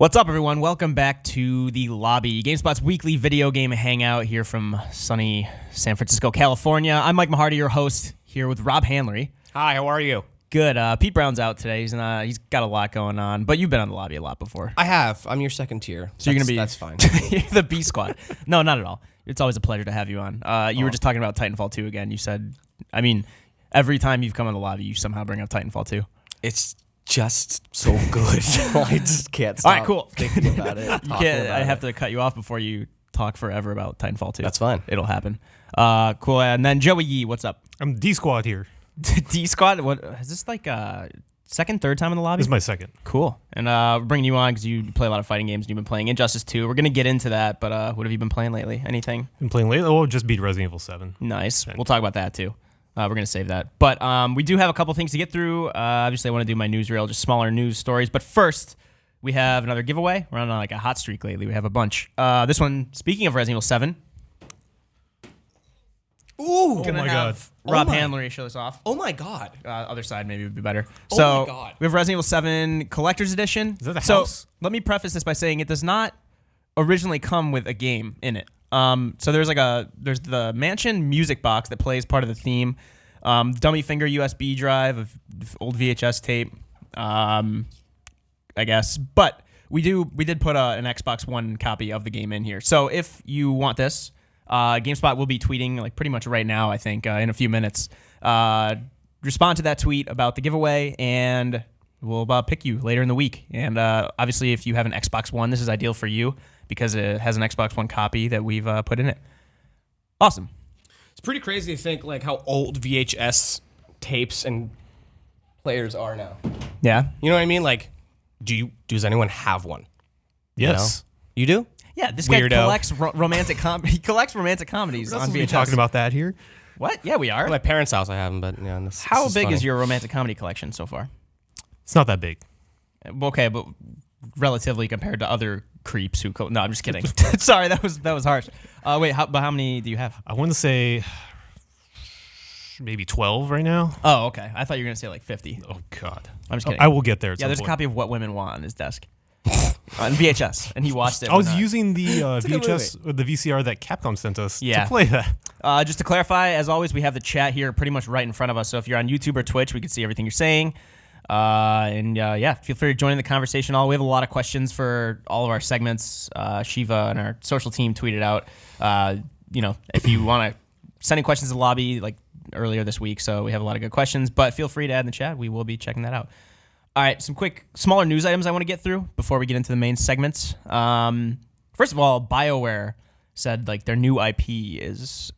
What's up, everyone? Welcome back to the lobby. GameSpot's weekly video game hangout here from sunny San Francisco, California. I'm Mike Mahardy, your host, here with Rob Hanlery. Hi, how are you? Good. Pete Brown's out today. He's got a lot going on, but you've been on the lobby a lot before. I have. I'm your second tier. So you're going to be... That's fine. You're the B squad. No, not at all. It's always a pleasure to have you on. You were just talking about Titanfall 2 again. You said, every time you've come on the lobby, you somehow bring up Titanfall 2. It's just so good. I just can't stop All right, cool. thinking about it. I have to cut you off before you talk forever about Titanfall 2. That's fine. It'll happen. Cool. And then Joey Yee, what's up? I'm D Squad here. D Squad? What is this, like second, third time in the lobby? This is my second. Cool. And we're bringing you on because you play a lot of fighting games and you've been playing Injustice 2. We're going to get into that, but what have you been playing lately? Anything? Been playing lately. Oh, just beat Resident Evil 7. Nice. We'll talk about that too. We're going to save that. But we do have a couple things to get through. Obviously, I want to do my newsreel, just smaller news stories. But first, we have another giveaway. We're on like a hot streak lately. We have a bunch. This one, speaking of Resident Evil 7. Ooh. Oh my God. Rob Hanlery show this off. Oh my God. Other side maybe would be better. Oh So my God. we have Resident Evil 7 Collector's Edition. Is that the so house? let me preface this by saying it does not originally come with a game in it. So there's the mansion music box that plays part of the theme, dummy finger USB drive of old VHS tape, I guess. But we did put an Xbox One copy of the game in here. So if you want this, GameSpot will be tweeting like pretty much right now, I think, in a few minutes. Respond to that tweet about the giveaway, and we'll pick you later in the week. And obviously, if you have an Xbox One, this is ideal for you because it has an Xbox One copy that we've put in it. Awesome. It's pretty crazy to think like how old VHS tapes and players are now. Yeah. You know what I mean? Like, does anyone have one? Yes. You do? Yeah, this guy Weirdo. collects romantic he collects romantic comedies on We're VHS. talking about that here. What? Yeah, we are. At my parents' house, I have them, but yeah. How big is your romantic comedy collection so far? It's not that big. Okay, but relatively compared to other creeps who... No, I'm just kidding. Sorry, that was harsh. Wait, how many do you have? I want to say maybe 12 right now. Oh, okay. I thought you were going to say like 50. Oh, God. I'm just kidding. I will get there at Yeah, some there's a point. copy of What Women Want on his desk. On VHS, and he watched it. I was when, using the a good VHS, or the VCR that Capcom sent us Yeah. to play that. Just to clarify, as always, we have the chat here pretty much right in front of us. So if you're on YouTube or Twitch, we can see everything you're saying. Feel free to join in the conversation. We have a lot of questions for all of our segments. Shiva and our social team tweeted out, if you want to send any questions to the lobby, like earlier this week. So we have a lot of good questions, but feel free to add in the chat. We will be checking that out. All right, some quick, smaller news items I want to get through before we get into the main segments. First of all, BioWare said like their new IP is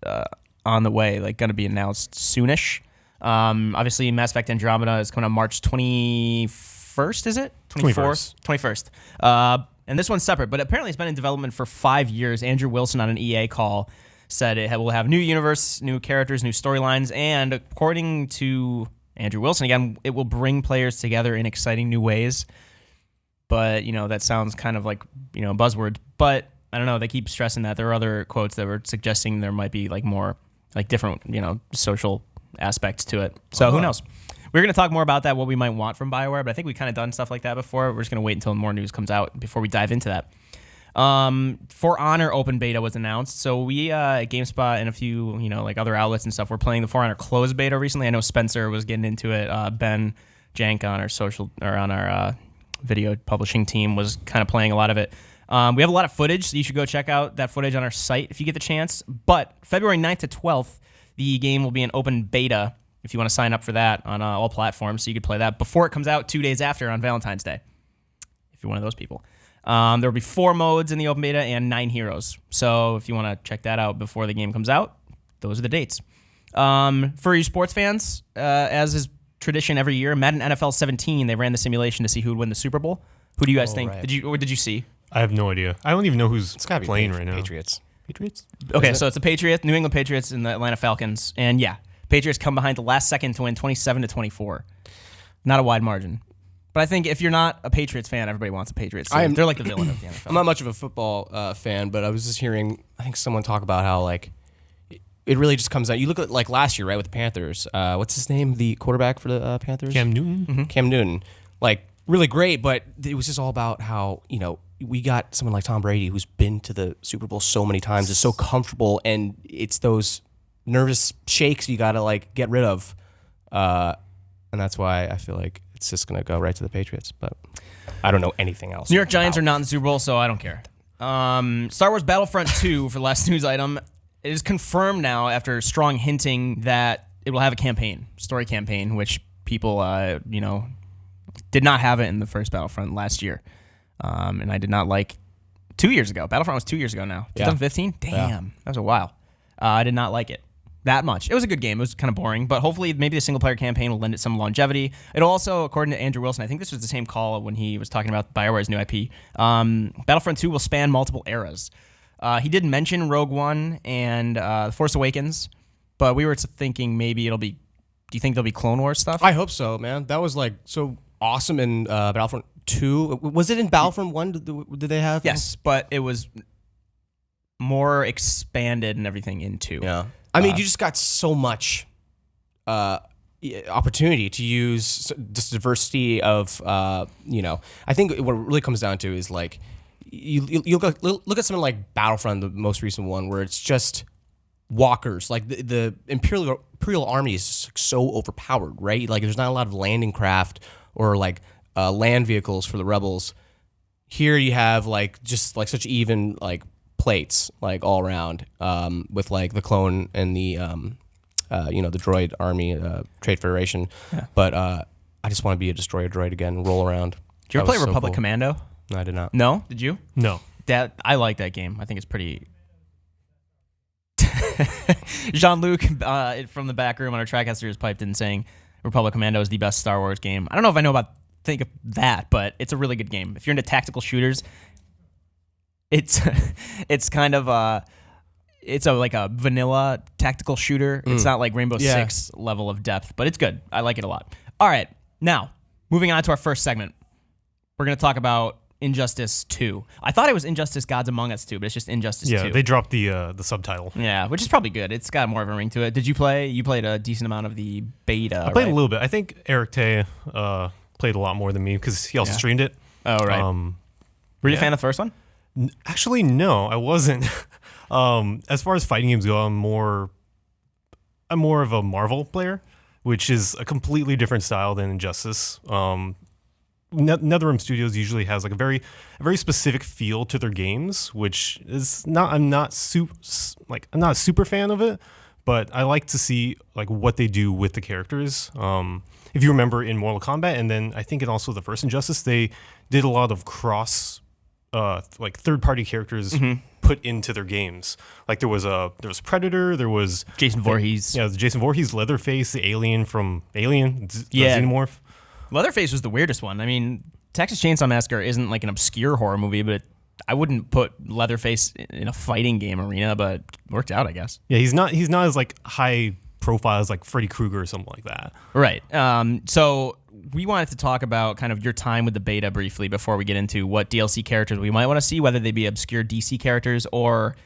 on the way, like going to be announced soonish. Obviously, Mass Effect Andromeda is coming out March 21st, is it? 21st. 21st. And this one's separate, but apparently it's been in development for 5 years. Andrew Wilson on an EA call said it will have new universe, new characters, new storylines, and according to Andrew Wilson, again, it will bring players together in exciting new ways. But, that sounds kind of like, buzzword. But, I don't know, they keep stressing that. There are other quotes that were suggesting there might be, like, more, like, different, social aspects to it. So, who knows? We're going to talk more about that, what we might want from BioWare, but I think we've kind of done stuff like that before. We're just going to wait until more news comes out before we dive into that. For Honor open beta was announced. So we at GameSpot and a few, like other outlets and stuff, we're playing the For Honor closed beta recently. I know Spencer was getting into it. Ben Jank on our social or on our video publishing team was kind of playing a lot of it. We have a lot of footage, so you should go check out that footage on our site if you get the chance. But February 9th to 12th, the game will be an open beta if you want to sign up for that on all platforms. So you could play that before it comes out 2 days after on Valentine's Day, if you're one of those people. There will be 4 modes in the open beta and 9 heroes. So if you want to check that out before the game comes out, those are the dates. For you sports fans, as is tradition every year, Madden NFL 17, they ran the simulation to see who would win the Super Bowl. Who do you guys think? Right. Did you see? I have no idea. I don't even know who's It's gotta be playing right now. Patriots. Patriots? Okay, so it's the Patriots, New England Patriots, and the Atlanta Falcons. And yeah, Patriots come behind the last second to win 27-24. Not a wide margin. But I think if you're not a Patriots fan, everybody wants a Patriots team. They're like the villain of the NFL. I'm not much of a football fan, but I was just hearing, I think someone talk about how like it really just comes out. You look at like last year, right, with the Panthers. What's his name? The quarterback for the Panthers? Cam Newton? Cam Newton. Like really great, but it was just all about how, we got someone like Tom Brady who's been to the Super Bowl so many times, is so comfortable, and it's those nervous shakes you got to like get rid of. And that's why I feel like it's just going to go right to the Patriots, but I don't know anything else. New York Giants are not in the Super Bowl, so I don't care. Star Wars Battlefront 2 for the last news item. It is confirmed now after strong hinting that it will have a story campaign, which people, did not have it in the first Battlefront last year. And I did not like 2 years ago. Battlefront was 2 years ago now. 2015? Damn, Yeah. that was a while. I did not like it that much. It was a good game. It was kind of boring, but hopefully maybe the single-player campaign will lend it some longevity. It'll also, according to Andrew Wilson, I think this was the same call when he was talking about BioWare's new IP, Battlefront 2 will span multiple eras. He did mention Rogue One and The Force Awakens, but we were thinking maybe it'll be... Do you think there'll be Clone Wars stuff? I hope so, man. That was like so awesome in Battlefront 2. Was it in Battlefront 1? Did they have? Yes, but it was more expanded and everything in 2. Yeah. I mean, you just got so much opportunity to use this diversity of, I think what it really comes down to is like, you look at something like Battlefront, the most recent one, where it's just walkers. Like the Imperial Army is just so overpowered, right? Like there's not a lot of landing craft or like land vehicles for the rebels. Here you have like just like such even like plates like all around, with like the clone and the the droid army, Trade Federation. Yeah. But I just want to be a destroyer droid again, roll around. Did you ever play Republic Commando? No, I did not. No? Did you? No. I like that game. I think it's pretty... Jean-Luc from the back room on our Trackcaster is piped in saying Republic Commando is the best Star Wars game. I don't know if I know think of that, but it's a really good game. If you're into tactical shooters, it's kind of like a vanilla tactical shooter. It's not like Rainbow Six level of depth, but it's good. I like it a lot. All right, now moving on to our first segment, we're gonna talk about Injustice 2. I thought it was Injustice Gods Among Us 2, but it's just Injustice 2. Yeah, they dropped the subtitle. Yeah, which is probably good. It's got more of a ring to it. Did you play? You played a decent amount of the beta. I played a little bit. I think Eric Tay played a lot more than me because he also streamed it. Oh, right. Were you a fan of the first one? Actually, no, I wasn't. As far as fighting games go, I'm more of a Marvel player, which is a completely different style than Injustice. NetherRealm Studios usually has like a very specific feel to their games, which is not. I'm not a super fan of it, but I like to see like what they do with the characters. If you remember in Mortal Kombat, and then I think in also the first Injustice, they did a lot of cross, like third-party characters put into their games. Like there was Predator, there was Jason Voorhees. The Jason Voorhees, Leatherface, the alien from Alien, the Xenomorph. Leatherface was the weirdest one. I mean, Texas Chainsaw Massacre isn't like an obscure horror movie, but I wouldn't put Leatherface in a fighting game arena, but it worked out, I guess. Yeah, he's not as like high profile as like Freddy Krueger or something like that. Right. So we wanted to talk about kind of your time with the beta briefly before we get into what DLC characters we might want to see, whether they be obscure DC characters or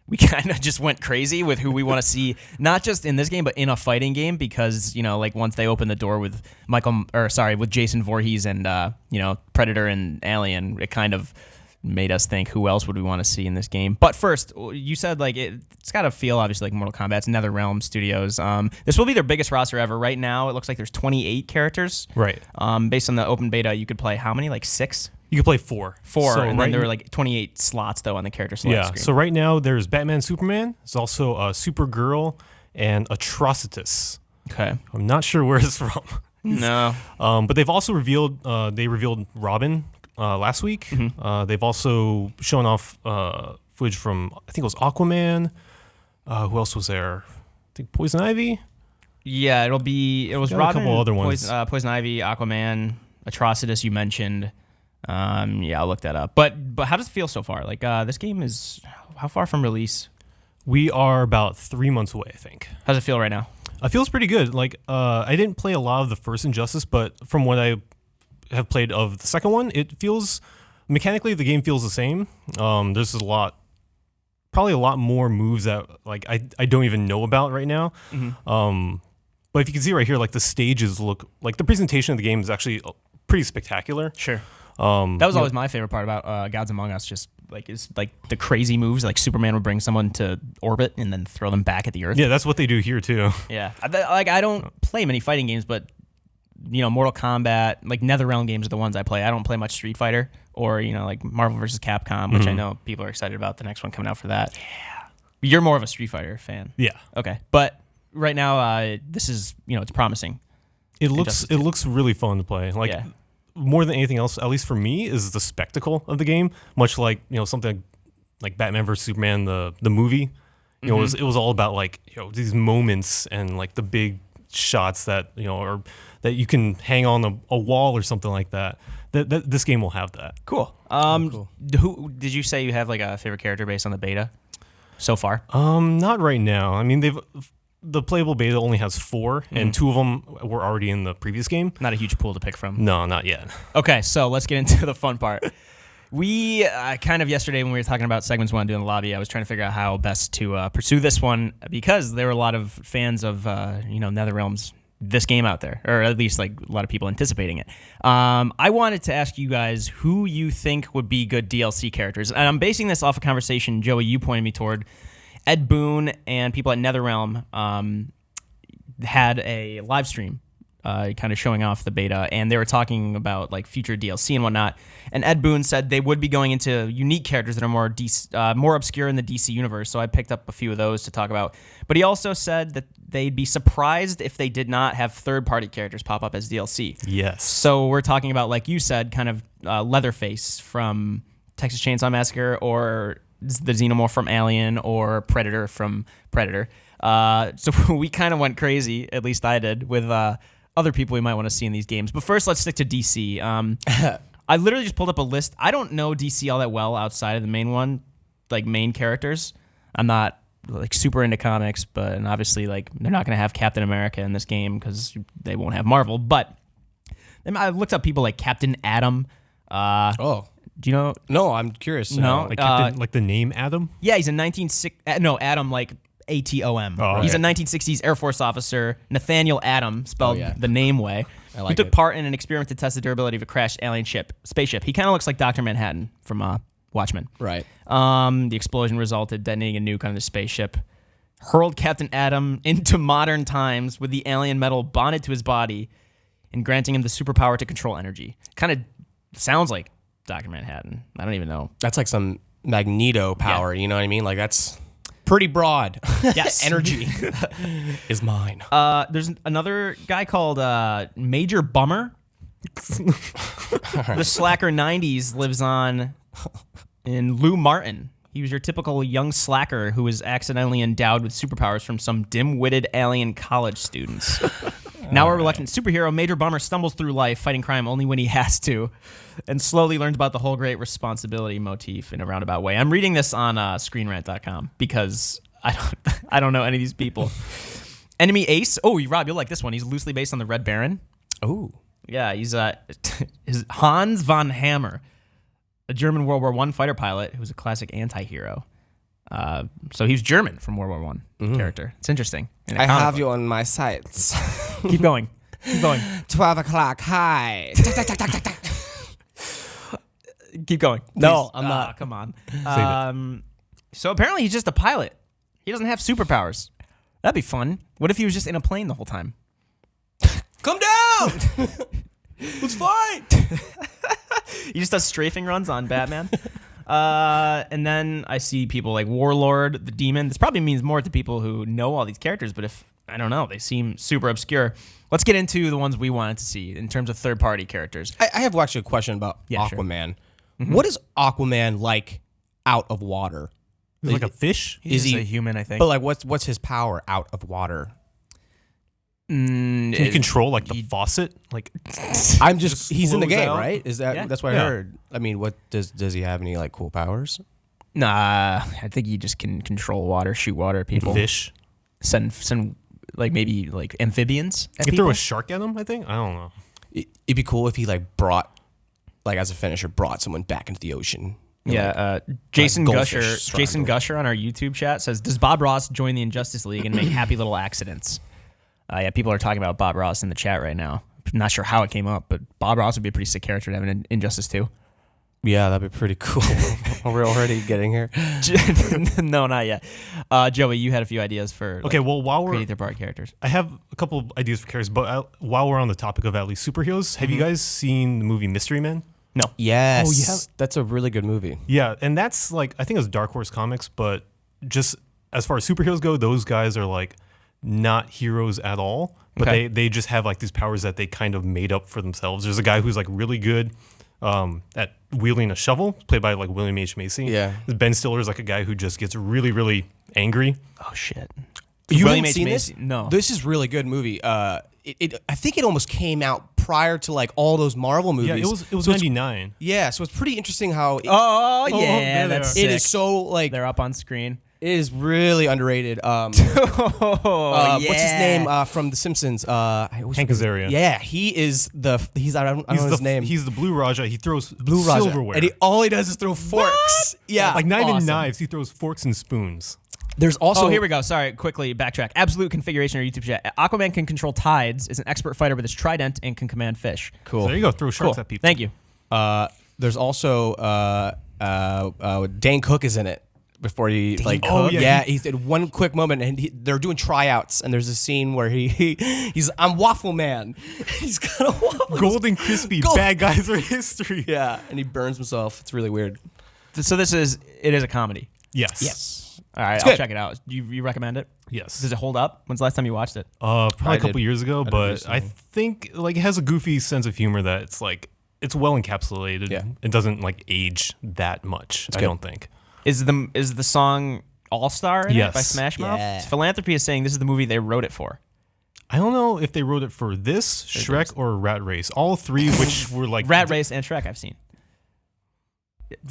we kind of just went crazy with who we want to see, not just in this game, but in a fighting game, because, like once they open the door with with Jason Voorhees and, Predator and Alien, it kind of made us think, who else would we want to see in this game? But first, you said like it's got to feel obviously like Mortal Kombat's NetherRealm Studios. This will be their biggest roster ever. Right now, it looks like there's 28 characters. Right. Based on the open beta, you could play how many? Like 6? You could play 4. And then there were like 28 slots though on the character select screen. So right now there's Batman, Superman. There's also Supergirl and Atrocitus. Okay. I'm not sure where it's from. No. But they've also revealed Robin last week. Mm-hmm. They've also shown off footage from, I think it was Aquaman. Who else was there? I think Poison Ivy. Yeah, it was Robin, a couple other ones. Poison Ivy, Aquaman, Atrocitus you mentioned. I'll look that up. But how does it feel so far? Like this game is how far from release? We are about 3 months away, I think. How does it feel right now? It feels pretty good. Like I didn't play a lot of the first Injustice, but from what I have played of the second one, it feels mechanically the game feels the same. There's probably a lot more moves that like I don't even know about right now. Mm-hmm. But if you can see right here, like the stages look like the presentation of the game is actually pretty spectacular. Sure. That was always my favorite part about Gods Among Us. Just like is like the crazy moves. Like Superman would bring someone to orbit and then throw them back at the Earth. Yeah, that's what they do here too. Yeah. I don't play many fighting games, but Mortal Kombat, like NetherRealm games are the ones I play. I don't play much Street Fighter or like Marvel vs. Capcom, which I know people are excited about the next one coming out for that. Yeah. You're more of a Street Fighter fan. Yeah. Okay. But right now, this is it's promising. It looks really fun to play. Like. Yeah. More than anything else, at least for me, is the spectacle of the game. Much like something like Batman vs Superman, the movie. It was all about like these moments and like the big shots that or that you can hang on a wall or something like that. That this game will have that. Cool. Cool. Who did you say you have like a favorite character based on the beta so far? Not right now. I mean, the playable beta only has 4, and 2 of them were already in the previous game. Not a huge pool to pick from. No, not yet. Okay, so let's get into the fun part. We kind of yesterday when we were talking about segments we want to do in the lobby, I was trying to figure out how best to pursue this one because there were a lot of fans of NetherRealm's this game out there, or at least like a lot of people anticipating it. I wanted to ask you guys who you think would be good DLC characters, and I'm basing this off a conversation, Joey, you pointed me toward. Ed Boon and people at NetherRealm had a live stream kind of showing off the beta, and they were talking about like future DLC and whatnot. And Ed Boon said they would be going into unique characters that are more obscure in the DC universe, so I picked up a few of those to talk about. But he also said that they'd be surprised if they did not have third-party characters pop up as DLC. Yes. So we're talking about, like you said, kind of Leatherface from Texas Chainsaw Massacre, or the Xenomorph from Alien, or Predator from Predator. So we kind of went crazy, at least I did, with other people we might want to see in these games. But first, let's stick to DC. I literally just pulled up a list. I don't know DC all that well outside of the main one, like main characters. I'm not like super into comics, and obviously like they're not going to have Captain America in this game because they won't have Marvel. But I looked up people like Captain Atom. Do you know? No, I'm curious. No, like the name Adam. Yeah, he's a 1960. No, Adam like ATOM. Oh, he's a 1960s Air Force officer, Nathaniel Adam, spelled the name way. Like who took part in an experiment to test the durability of a crashed alien spaceship. He kind of looks like Dr. Manhattan from Watchmen. Right. The explosion resulted detonating a nuke on the spaceship, hurled Captain Atom into modern times with the alien metal bonded to his body, and granting him the superpower to control energy. Kind of sounds like Dr. Manhattan. I don't even know. That's like some Magneto power, you know what I mean? Like that's pretty broad. Yes. Energy is mine. There's another guy called Major Bummer. The slacker 90s lives on in Lou Martin. He was your typical young slacker who was accidentally endowed with superpowers from some dim-witted alien college students. Now a reluctant superhero, Major Bummer stumbles through life fighting crime only when he has to, and slowly learns about the whole great responsibility motif in a roundabout way. I'm reading this on ScreenRant.com because I don't know any of these people. Enemy Ace. Oh, Rob, you'll like this one. He's loosely based on the Red Baron. Oh. Yeah, he's Hans von Hammer, a German World War I fighter pilot who was a classic anti-hero. So he's German from World War I character. It's interesting. I have you on my sights. Keep going. Keep going. 12 o'clock. Hi. Keep going. No, Please. I'm not. Come on. So apparently he's just a pilot. He doesn't have superpowers. That'd be fun. What if he was just in a plane the whole time? Come down. Let's fight. He just does strafing runs on Batman. And then I see people like Warlord, the Demon. This probably means more to people who know all these characters, but if I don't know, they seem super obscure. Let's get into the ones we wanted to see in terms of third-party characters. I have actually a question about Aquaman. Sure. Mm-hmm. What is Aquaman like out of water? He's like a fish. Is he a human? I think. But like, what's his power out of water? Can you control like the faucet? Like I'm just he's in the game, out? right? Is that that's what I heard? I mean, what does he have any like cool powers? Nah, I think he just can control water, shoot water at people, fish, send like maybe like amphibians. You can throw a shark at him. I think I don't know. It'd be cool if he like brought like as a finisher brought someone back into the ocean. Yeah, Jason Gusher on our YouTube chat says, "Does Bob Ross join the Injustice League and make happy little accidents?" Yeah, people are talking about Bob Ross in the chat right now. not sure how it came up, but Bob Ross would be a pretty sick character to have in Injustice 2. Yeah, that'd be pretty cool. We're already getting here. No, not yet. Joey, you had a few ideas for Okay, well, while we're creating third-party characters. I have a couple of ideas for characters, but while we're on the topic of at least superheroes, have you guys seen the movie Mystery Men? No. Yes. Oh, you have- That's a really good movie. Yeah, and that's like I think it's Dark Horse Comics, but just as far as superheroes go, those guys are like not heroes at all, but Okay. they just have like these powers that they kind of made up for themselves. There's a guy who's like really good at wielding a shovel, played by like William H. Macy. Yeah. Ben Stiller is like a guy who just gets really, really angry. Oh, shit. You William haven't H. seen Macy? this? No. This is really good movie. I think it almost came out prior to like all those Marvel movies. Yeah, it was So it's- 99. Yeah, so it's pretty interesting how Oh, yeah. there they That's are. sick. it is so like They're up on screen. it is really underrated. Oh, What's his name from The Simpsons? Hank Azaria. Yeah, he's I don't know his name. He's the Blue Raja. He throws Blue Raja. silverware. And all he does is throw forks. Yeah, like not even Awesome. knives. He throws forks and spoons. There's also Oh, here we go. Sorry, quickly backtrack. Absolute configuration or YouTube chat. Aquaman can control tides, is an expert fighter with his trident, and can command fish. Cool. So there you go. Throw sharks Cool. at people. Thank you. There's also Dane Cook is in it. Before he like, Cook? Oh, yeah. he's at one quick moment, and they're doing tryouts, and there's a scene where he's I'm Waffle Man. He's got a waffle. Golden crispy. Bad guys are history. Yeah, and he burns himself. It's really weird. So it is a comedy. Yes. All right, good. I'll check it out. You recommend it? Yes. Does it hold up? When's the last time you watched it? Probably I a couple did. years ago, did but recently. I think like it has a goofy sense of humor that it's like it's well encapsulated. Yeah. It doesn't like age that much. I good. don't think. Is the song All Star in it Yes. by Smash Mouth? Yeah. Philanthropy is saying this is the movie they wrote it for. I don't know if they wrote it for this, Shrek, or Rat Race. All three, which were like Rat Race and Shrek I've seen.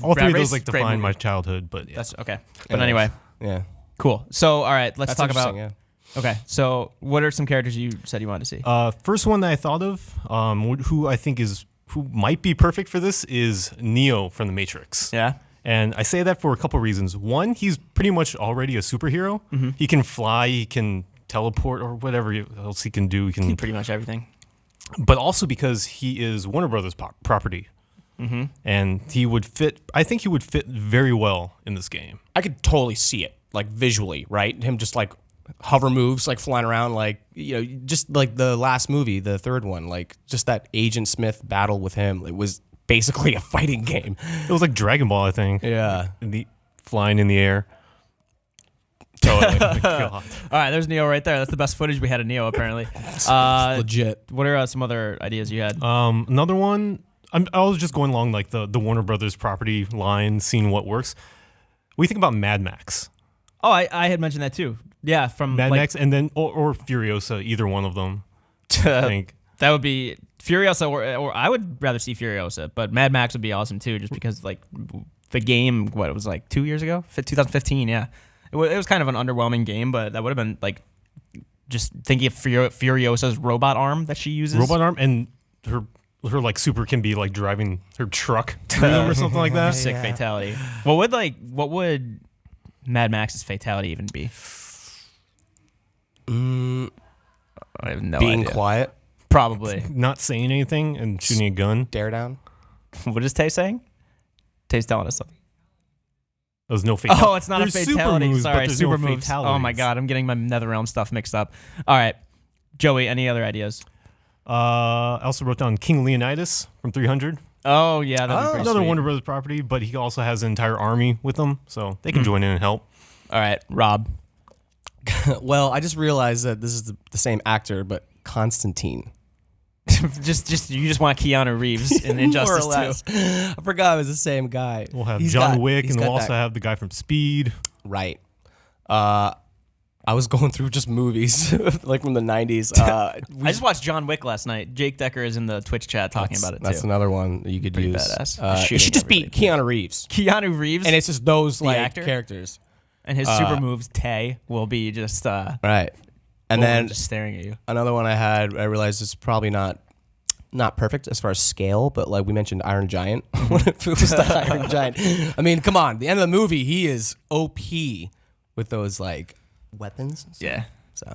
All three Rat of Race, those like great defined my movie. childhood. But yeah. That's okay. But Anyways. anyway, Yeah, cool. So all right, let's that's talk about. interesting, Okay, so what are some characters you said you wanted to see? First one that I thought of, who I think who might be perfect for this is Neo from The Matrix. Yeah. And I say that for a couple reasons. One, he's pretty much already a superhero. Mm-hmm. He can fly, he can teleport, or whatever else he can do. He can, Pretty much everything. but also because he is Warner Brothers property, and he would fit. I think he would fit very well in this game. I could totally see it, like visually, right? Him just like hover moves, like flying around, like just like the last movie, the third one, like just that Agent Smith battle with him. It was basically a fighting game. It was like Dragon Ball, I think. Yeah. Flying in the air. Totally. God. All right, there's Neo right there. That's the best footage we had of Neo, apparently. Legit. What are some other ideas you had? Another one. I was just going along like the Warner Brothers property line, seeing what works. We think about Mad Max. Oh, I had mentioned that too. Yeah, from Mad like, Max, and then or Furiosa, either one of them. I think. that would be Furiosa, or I would rather see Furiosa, but Mad Max would be awesome too, just because like the game, what it was like 2 years ago, 2015. Yeah, it was kind of an underwhelming game, but that would have been like just thinking of Furiosa's robot arm that she uses. Robot arm, and her like super can be like driving her truck through them or something like that. Sick fatality. What would Mad Max's fatality even be? I have no Being idea. quiet. Probably. Not saying anything and shooting a gun. Dare down. What is Tay saying? Tay's telling us something. There's no fatality. Oh, it's not There's a super fatality. moves, but Sorry, there's super no moves. Oh my fatalities. god, I'm getting my NetherRealm stuff mixed up. All right, Joey, any other ideas? I also wrote down King Leonidas from 300. Oh yeah, that'd be pretty Another sweet. Warner Brothers property, but he also has an entire army with him, so they can join in and help. All right, Rob. Well, I just realized that this is the same actor, but Constantine. just you just want Keanu Reeves in Injustice More or less. 2. I forgot it was the same guy. We'll have He's John got- Wick, he's and we'll got also that- have the guy from Speed. Right. I was going through just movies like from the 90s. I just watched John Wick last night. Jake Decker is in the Twitch chat talking about it That's too. anher one that you could Pretty use. badass. It Shooting should just be everybody. Keanu Reeves. Keanu Reeves And it's just those like actor? characters. and his super moves. Tay will be just Right. And then just staring at you. another one I had, I realized it's probably not perfect as far as scale, but like we mentioned Iron Giant. What if it was the Iron Giant? I mean, come on. The end of the movie, he is OP with those like weapons. Yeah. So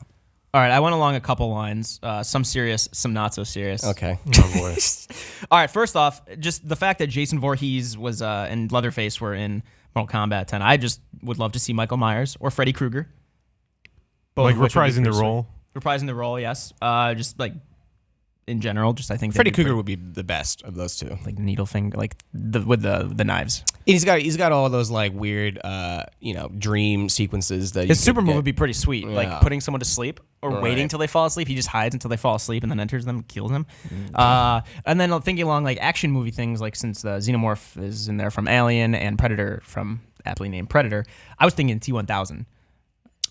All right, I went along a couple lines, some serious, some not so serious. Okay. Oh boy. All right, first off, just the fact that Jason Voorhees was and Leatherface were in Mortal Kombat 10. I just would love to see Michael Myers or Freddy Krueger. Both Like of which would be reprising the pretty sweet. role. Reprising the role, yes. Just like in general, just I think Freddy they'd be Krueger would be the best of those two. like needle finger, like with the knives. He's got all those like weird, dream sequences that His you super could move get. would be pretty sweet, Yeah. like putting someone to sleep or Right. waiting until they fall asleep. He just hides until they fall asleep and then enters them, kills them. And then thinking along like action movie things, like since the Xenomorph is in there from Alien and Predator from aptly named Predator, I was thinking T-1000,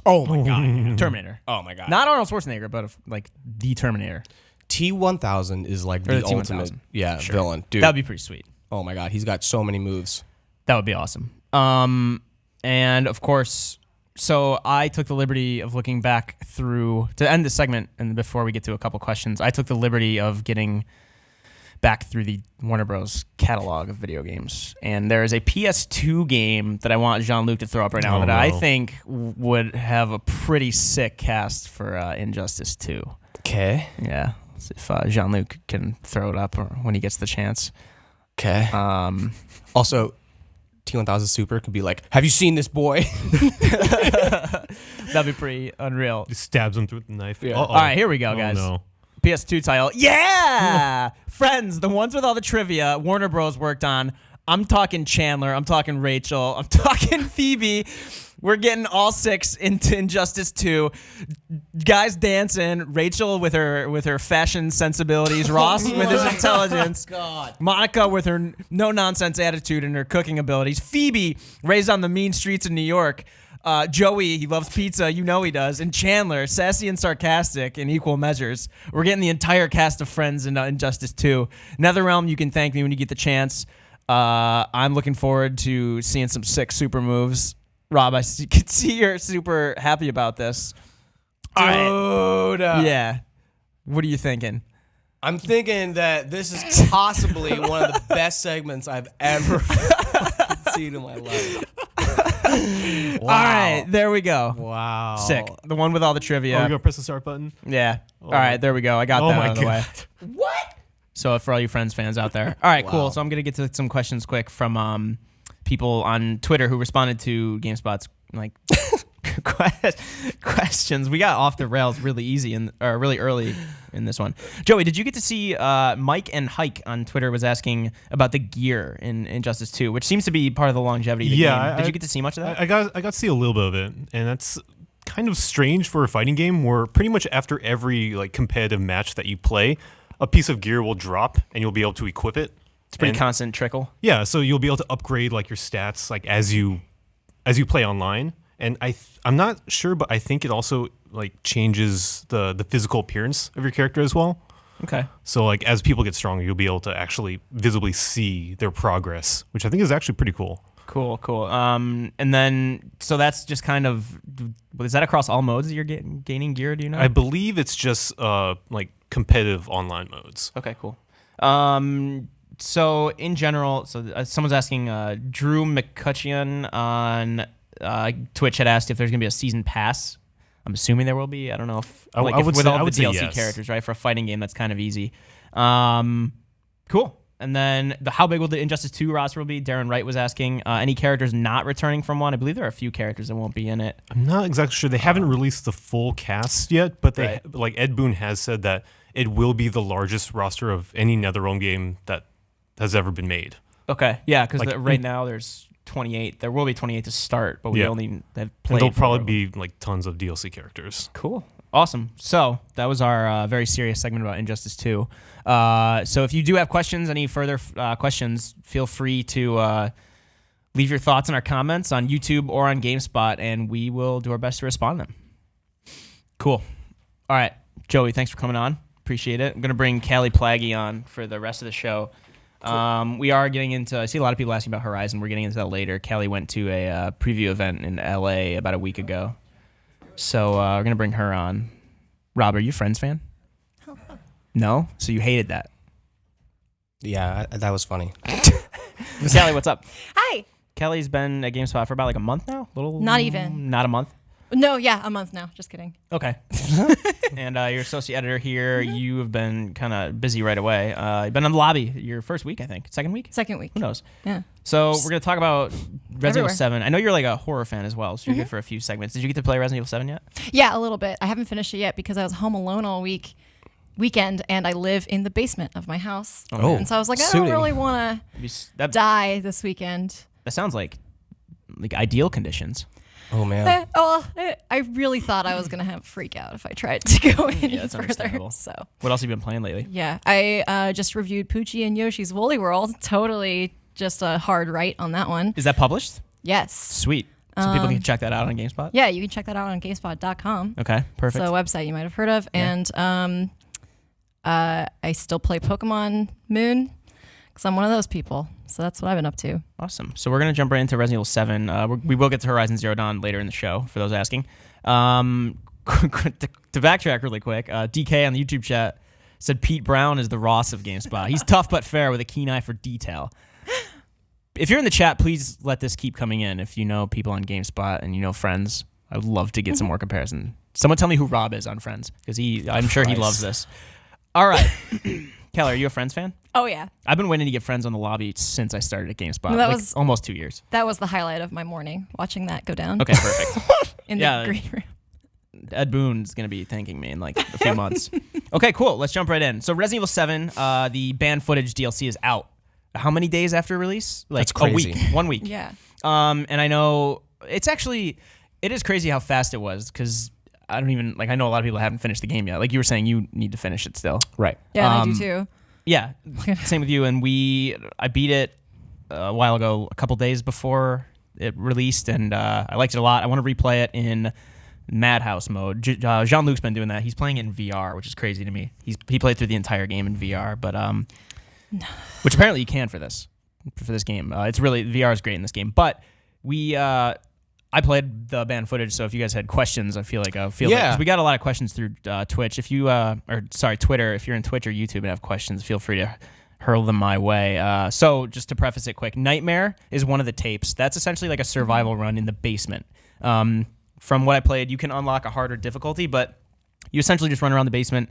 Oh my god. Terminator. Oh my god. Not Arnold Schwarzenegger, but like the Terminator. T-1000 is like Or the the T-1000. ultimate villain, dude. That would be pretty sweet. Oh my god, he's got so many moves. That would be awesome. And of course, so I took the liberty of looking back through to end the segment, and before we get to a couple questions, I took the liberty of getting back through the Warner Bros. Catalog of video games, and there is a PS2 game that I want Jean-Luc to throw up right now Oh, that I no. think would have a pretty sick cast for Injustice 2. Okay. Yeah, if Jean-Luc can throw it up or when he gets the chance. Okay. Also, T-1000 Super could be like, have you seen this boy? That'd be pretty unreal. He stabs him through the knife. Yeah. Uh-oh. All right, here we go, Oh, guys. no. PS2 title. Yeah! Friends, the ones with all the trivia Warner Bros. Worked on. I'm talking Chandler. I'm talking Rachel. I'm talking Phoebe. We're getting all six into Injustice 2. Guys dancing. Rachel with her fashion sensibilities. Ross with his intelligence. God. Monica with her no-nonsense attitude and her cooking abilities. Phoebe, raised on the mean streets of New York. Joey, he loves pizza. You know he does. And Chandler, sassy and sarcastic in equal measures. We're getting the entire cast of Friends in Injustice 2. NetherRealm, you can thank me when you get the chance. I'm looking forward to seeing some sick super moves. Rob, can see you're super happy about this. Dude. Yeah. What are you thinking? I'm thinking that this is possibly one of the best segments I've ever seen in my life. Wow. All right, there we go. Wow. Sick. The one with all the Oh, trivia. we gonna press the start button? Yeah. All right, there we go. I got Oh that my out of the way. god. What? So for all you Friends fans out there. All right, Wow. cool. So I'm going to get to some questions quick from people on Twitter who responded to GameSpot's like questions. We got off the rails really easy or really early in this one. Joey, did you get to see Mike and Hike on Twitter was asking about the gear in Injustice 2, which seems to be part of the longevity of the game. Did you get to see much of that? I got to see a little bit of it, and that's kind of strange for a fighting game where pretty much after every like competitive match that you play, a piece of gear will drop and you'll be able to equip it. It's pretty And- constant trickle. Yeah, so you'll be able to upgrade like your stats like as you play online. And I'm not sure, but I think it also like changes the physical appearance of your character as well. Okay. So like as people get stronger, you'll be able to actually visibly see their progress, which I think is actually pretty cool. Cool. And then, so that's just kind of, is that across all modes that you're gaining gear? Do you know? I believe it's just like competitive online modes. Okay, cool. So in general, someone's asking, Drew McCutcheon on Twitch had asked if there's gonna be a season pass. I'm assuming there will be. I don't know if I would with say- all I the would say DLC yes. characters, right? For a fighting game, that's kind of easy. Cool. And then how big will the Injustice 2 roster will be? Darren Wright was asking. Any characters not returning from one? I believe there are a few characters that won't be in it. I'm not exactly sure. They haven't released the full cast yet, but Right. like Ed Boon has said that it will be the largest roster of any NetherRealm game that has ever been made. Okay, yeah, because Like, right now there's 28. There will be 28 to start, but we Yeah. only have And played. there'll for- probably be like tons of DLC characters. Cool. Awesome. So that was our very serious segment about Injustice 2. So if you do have questions, any further questions, feel free to leave your thoughts in our comments on YouTube or on GameSpot, and we will do our best to respond to them. Cool. All right. Joey, thanks for coming on. Appreciate it. I'm going to bring Callie Plaggy on for the rest of the show. We are getting into, I see a lot of people asking about Horizon. We're getting into that later. Callie went to a preview event in LA about a week ago. So we're going to bring her on. Rob, are you a Friends fan? No? So you hated that. Yeah, that was funny. Callie, what's up? Hi. Callie's been at GameSpot for about like a month now? Not even. Not a month? No, yeah, a month now. Just kidding. Okay. And your associate editor here, you have been kind of busy right away. You've been on the lobby your first week, I think. Second week? Second week. Who knows? Yeah. So we're going to talk about Resident Evil Everywhere. 7. I know you're like a horror fan as well, so you're good for a few segments. Did you get to play Resident Evil 7 yet? Yeah, a little bit. I haven't finished it yet because I was home alone all weekend, and I live in the basement of my house. Oh, and so I was like, I suiting. don't really want to die this weekend. That sounds like ideal conditions. Oh man. I really thought I was going to have a freak out if I tried to go any that's further. understandable. So What else have you been playing lately? yeah, I just reviewed Poochie and Yoshi's Woolly World. Totally just a hard right on that one. Is that published? Yes. Sweet. So people can check that out on GameSpot? Yeah, you can check that out on GameSpot.com. Okay, perfect. It's a website you might have heard of. And I still play Pokemon Moon because I'm one of those people. So that's what I've been up to. Awesome. So we're going to jump right into Resident Evil 7. We will get to Horizon Zero Dawn later in the show, for those asking. To backtrack really quick, DK on the YouTube chat said Pete Brown is the Ross of GameSpot. He's tough but fair with a keen eye for detail. If you're in the chat, please let this keep coming in. If you know people on GameSpot and you know friends, I would love to get some more comparison. Someone tell me who Rob is on Friends, because I'm sure he loves this. All right. Kelly, are you a Friends fan? Oh, yeah. I've been waiting to get Friends on the lobby since I started at GameSpot. That like was- almost 2 years. That was the highlight of my morning, watching that go down. Okay, perfect. In Yeah. the green room. Ed Boon's going to be thanking me in like a few months. Okay, cool. Let's jump right in. So Resident Evil 7, the banned footage DLC is out. How many days after release? Like That's crazy. a week. 1 week. Yeah. And I know it is crazy how fast it was, because I know a lot of people haven't finished the game yet. Like you were saying, you need to finish it still. Right. Yeah, I do too. Yeah, same with you. And I beat it a while ago, a couple days before it released, and I liked it a lot. I want to replay it in Madhouse mode. Jean-Luc's been doing that. He's playing it in VR, which is crazy to me. He played through the entire game in VR, but which apparently you can for this game. It's really, VR is great in this game. But I played the banned footage, so if you guys had questions, I feel like 'cause we got a lot of questions through Twitch. If you Twitter, if you're in Twitch or YouTube and have questions, feel free to hurl them my way. So just to preface it quick, Nightmare is one of the tapes. That's essentially like a survival run in the basement. From what I played, you can unlock a harder difficulty, but you essentially just run around the basement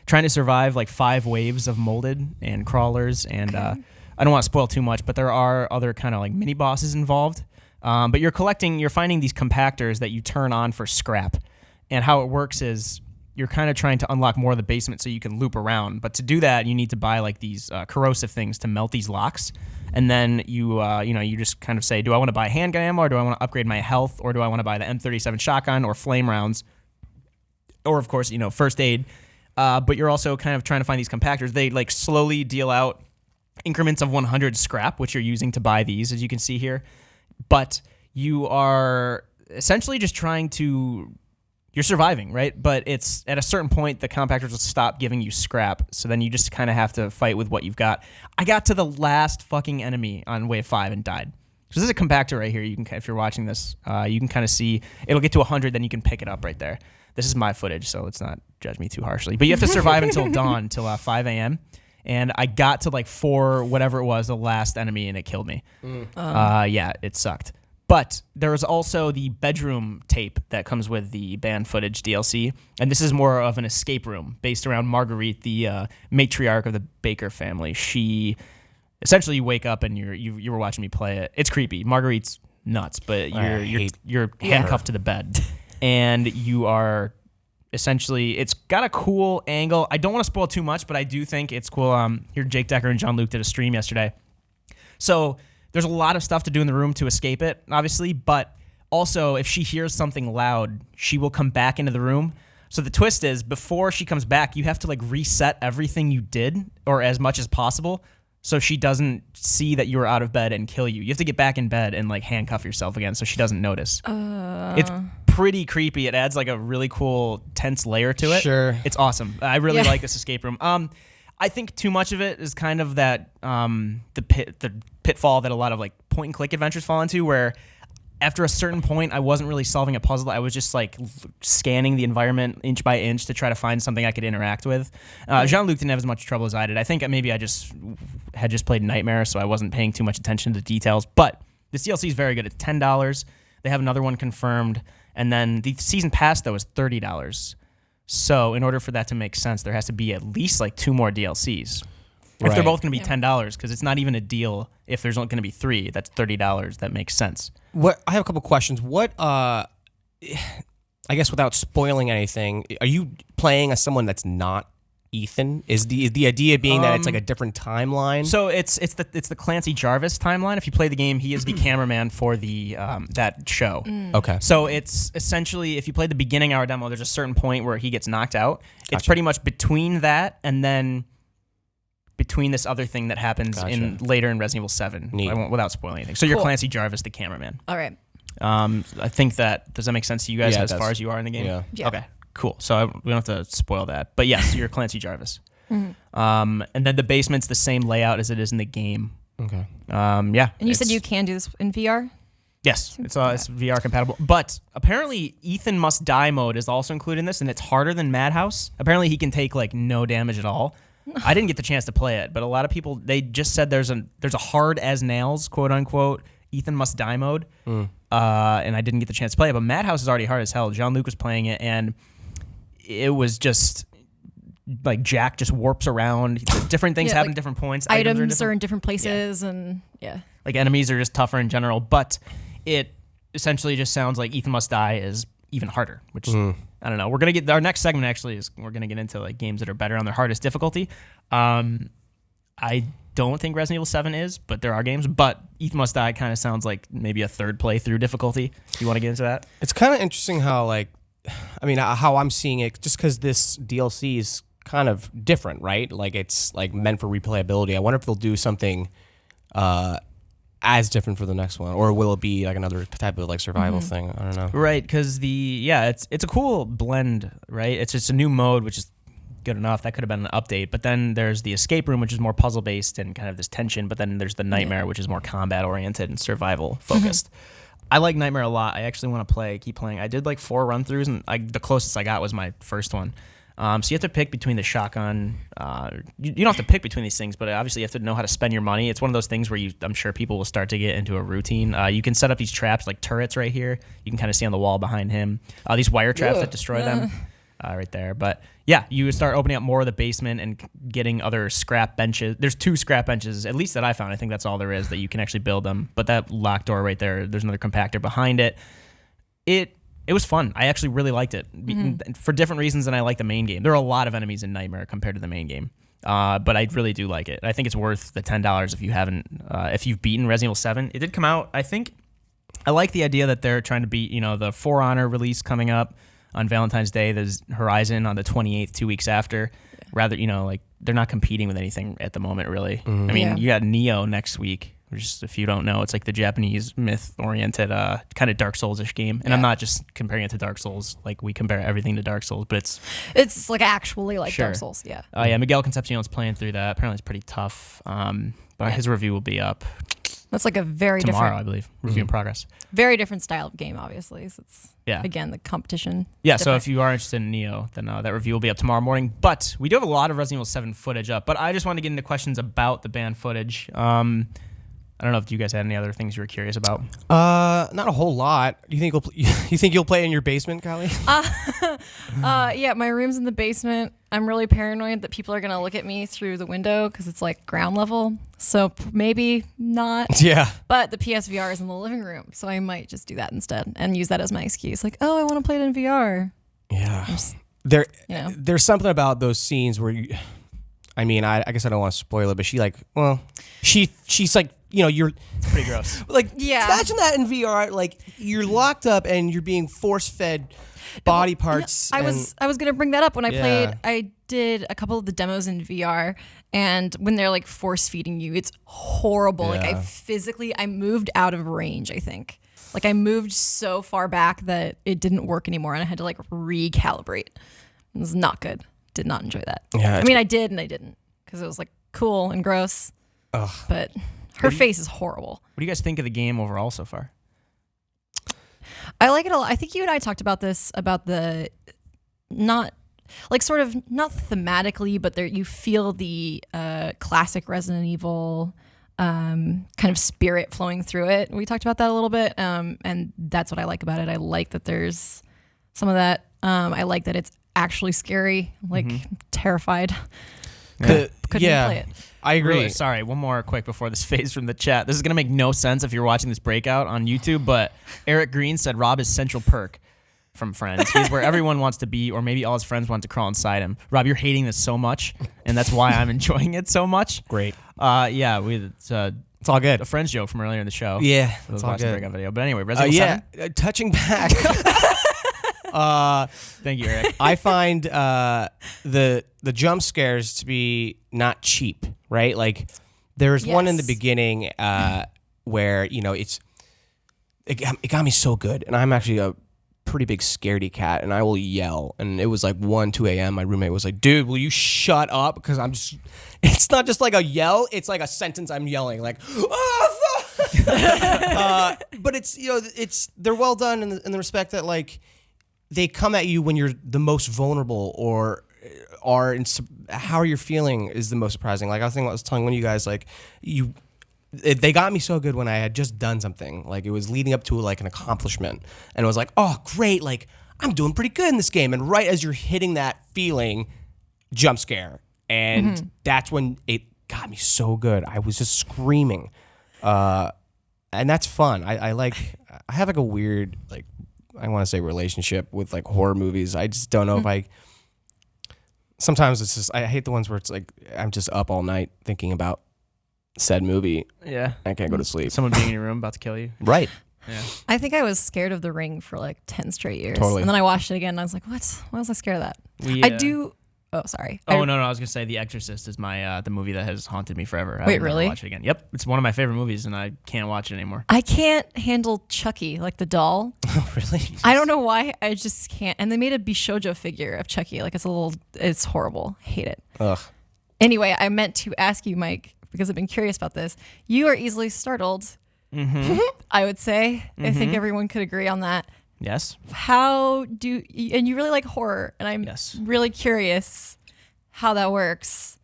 trying to survive like 5 waves of molded and crawlers. And I don't want to spoil too much, but there are other kind of like mini bosses involved. But you're finding these compactors that you turn on for scrap. And how it works is you're kind of trying to unlock more of the basement so you can loop around. But to do that, you need to buy like these corrosive things to melt these locks. And then you just kind of say, do I want to buy handgun ammo, or do I want to upgrade my health, or do I want to buy the M37 shotgun or flame rounds, or of course, first aid. But you're also kind of trying to find these compactors. They like slowly deal out increments of 100 scrap, which you're using to buy these, as you can see here. But you are essentially just you're surviving, right? But it's at a certain point, the compactors will stop giving you scrap. So then you just kind of have to fight with what you've got. I got to the last fucking enemy on wave 5 and died. So this is a compactor right here. You can, if you're watching this, you can kind of see it'll get to 100, then you can pick it up right there. This is my footage, so let's not judge me too harshly. But you have to survive until dawn, till 5 a.m. And I got to like 4, whatever it was, the last enemy, and it killed me. Yeah, it sucked. But there was also the bedroom tape that comes with the banned footage DLC, and this is more of an escape room based around Marguerite, the matriarch of the Baker family. She essentially, you wake up and you were watching me play it. It's creepy. Marguerite's nuts, but you're handcuffed to the bed, and you are essentially. It's got a cool angle. I don't want to spoil too much, but I do think it's cool. Here, Jake Decker and Jean-Luc did a stream yesterday, so. There's a lot of stuff to do in the room to escape it, obviously, but also if she hears something loud, she will come back into the room. So the twist is, before she comes back, you have to like reset everything you did, or as much as possible, so she doesn't see that you were out of bed and kill you. You have to get back in bed and like handcuff yourself again so she doesn't notice. It's pretty creepy. It adds like a really cool tense layer to it. Sure. It's awesome. I really like this escape room. I think too much of it is kind of that the pitfall that a lot of like point and click adventures fall into, where after a certain point I wasn't really solving a puzzle. I was just like scanning the environment inch by inch to try to find something I could interact with. Jean-Luc didn't have as much trouble as I did. I think maybe I had played Nightmare, so I wasn't paying too much attention to the details. But this DLC is very good. It's $10. They have another one confirmed, and then the season pass though is $30. So in order for that to make sense, there has to be at least like 2 more DLCs. If they're Right. both going to be $10, because it's not even a deal if there's only going to be 3. That's $30. That makes sense. What I have a couple questions. What I guess without spoiling anything, are you playing as someone that's not Ethan? Is the idea being that it's like a different timeline? So it's the Clancy Jarvis timeline. If you play the game, he is the cameraman for the that show. Okay. So it's essentially, if you play the beginning hour demo, there's a certain point where he gets knocked out. It's pretty much between that and then between this other thing that happens in later in Resident Evil 7. Neat. I won't, without spoiling anything. So you're Cool. Clancy Jarvis, the cameraman. All right. I think does that make sense to you guys Yeah, it as does. far as you are in the game? Yeah. Yeah. Okay, cool. So we don't have to spoil that. But yes, you're Clancy Jarvis. And then the basement's the same layout as it is in the game. Okay. Yeah. And you said you can do this in VR? Yes, it's VR compatible. But apparently, Ethan Must Die mode is also included in this, and it's harder than Madhouse. Apparently, he can take like no damage at all. I didn't get the chance to play it, but a lot of people, they just said there's a hard as nails, quote unquote, Ethan Must Die mode. And I didn't get the chance to play it, but Madhouse is already hard as hell. Jean-Luc was playing it, and it was just like Jack just warps around. Different things happen like at different points. Items are in different places, and like enemies are just tougher in general, but it essentially just sounds like Ethan Must Die is even harder, which I don't know. We're gonna get our next segment actually is we're gonna get into like games that are better on their hardest difficulty. I don't think Resident Evil 7 is, but there are games. But Ethan Must Die kind of sounds like maybe a third playthrough difficulty. You want to get into that? It's kind of interesting how how I'm seeing it, just because this DLC is kind of different, right? Like it's like meant for replayability. I wonder if they'll do something as different for the next one, or will it be like another type of like survival thing? I don't know. Right, because it's a cool blend, right? It's just a new mode, which is good enough. That could have been an update. But then there's the escape room, which is more puzzle based and kind of this tension. But then there's the nightmare, which is more combat oriented and survival focused. I like Nightmare a lot. I actually want to keep playing. I did like 4 run throughs, and the closest I got was my first one. So you have to pick between the shotgun. You don't have to pick between these things, but obviously you have to know how to spend your money. It's one of those things where I'm sure people will start to get into a routine. You can set up these traps like turrets right here. You can kind of see on the wall behind him. These wire traps that destroy them right there. But yeah, you start opening up more of the basement and getting other scrap benches. There's 2 scrap benches, at least that I found. I think that's all there is that you can actually build them. But that locked door right there, there's another compactor behind it. It was fun. I actually really liked it for different reasons than I like the main game. There are a lot of enemies in Nightmare compared to the main game, but I really do like it. I think it's worth the $10 if you haven't, if you've beaten Resident Evil 7. It did come out. I think I like the idea that they're trying to beat, the For Honor release coming up on Valentine's Day. There's Horizon on the 28th, 2 weeks after. Rather, like they're not competing with anything at the moment, really. I mean, you got Neo next week. Which, if you don't know, it's like the Japanese myth-oriented kind of Dark Souls-ish game. And I'm not just comparing it to Dark Souls, like we compare everything to Dark Souls, but it's like actually like Sure. Dark Souls. Yeah. Yeah, Miguel Concepcion's playing through that. Apparently it's pretty tough, but his review will be up That's like a very tomorrow, different, I believe. Review in progress. very different style of game, obviously. So it's Yeah. again the competition. Yeah, is so different. if you are interested in Neo, then that review will be up tomorrow morning. But we do have a lot of Resident Evil 7 footage up, but I just wanted to get into questions about the banned footage. I don't know if you guys had any other things you were curious about. Not a whole lot. You think you'll play in your basement, Kylie? Yeah, my room's in the basement. I'm really paranoid that people are gonna look at me through the window because it's like ground level. So maybe not. Yeah. But the PSVR is in the living room, so I might just do that instead and use that as my excuse. Like, oh, I want to play it in VR. Yeah. You know. There's something about those scenes where you. I mean, I guess I don't want to spoil it, but she's like, you're It's pretty gross. like, Yeah. imagine that in VR. Like, you're locked up and you're being force fed body parts. I was gonna bring that up when I Yeah. played. I did a couple of the demos in VR, and when they're like force feeding you, it's horrible. Like Yeah. I moved out of range. I think like I moved so far back that it didn't work anymore, and I had to like recalibrate. It was not good. Did not enjoy that. Yeah, I mean, I did and I didn't because it was like cool and gross. Ugh. But her face is horrible. What do you guys think of the game overall so far? I like it a lot. I think you and I talked about this, about the not thematically, but there you feel the classic Resident Evil kind of spirit flowing through it. We talked about that a little bit, and that's what I like about it. I like that there's some of that. I like that it's actually scary, like terrified. Couldn't even play it. I agree. Really, sorry, one more quick before this fades from the chat. This is going to make no sense if you're watching this breakout on YouTube, but Eric Green said Rob is Central Perk from Friends. He's where everyone wants to be, or maybe all his friends want to crawl inside him. Rob, you're hating this so much, and that's why I'm enjoying it so much. Great. Yeah, it's all good. a Friends joke from earlier in the show. Yeah, It's all all good. breakout video. But anyway, Resident Evil 7. Touching back. Thank you, Eric. I find the jump scares to be not cheap, right? Like there's one in the Yes. beginning where it got me so good, and I'm actually a pretty big scaredy cat, and I will yell. And it was like 2 a.m. My roommate was like, "Dude, will you shut up?" Because I'm just. It's not just like a yell; it's like a sentence I'm yelling, like. "Oh, fuck!" But they're well done in the respect that like. They come at you when you're the most vulnerable, or how you're feeling is the most surprising. Like I was telling one of you guys, like they got me so good when I had just done something. Like it was leading up to like an accomplishment, and it was like, oh great, like I'm doing pretty good in this game. And right as you're hitting that feeling, jump scare, and that's when it got me so good. I was just screaming, and that's fun. I have like a weird like. I want to say relationship with like horror movies. I just don't know if I. Sometimes it's just I hate the ones where it's like I'm just up all night thinking about said movie. Yeah. I can't go to sleep. Someone being in your room about to kill you. Right. Yeah. I think I was scared of The Ring for like 10 straight years. Totally. And then I watched it again and I was like, what? Why was I scared of that? We, I do. Oh, sorry. Oh no, I was gonna say The Exorcist is my the movie that has haunted me forever. I Wait, will never really? Watch it again. Yep, it's one of my favorite movies, and I can't watch it anymore. I can't handle Chucky, like the doll. Oh, really? I don't know why. I just can't. And they made a Bishojo figure of Chucky. Like it's horrible. Hate it. Ugh. Anyway, I meant to ask you, Mike, because I've been curious about this. You are easily startled. I would say. I think everyone could agree on that. Yes. And you really like horror, and I'm Yes. really curious how that works.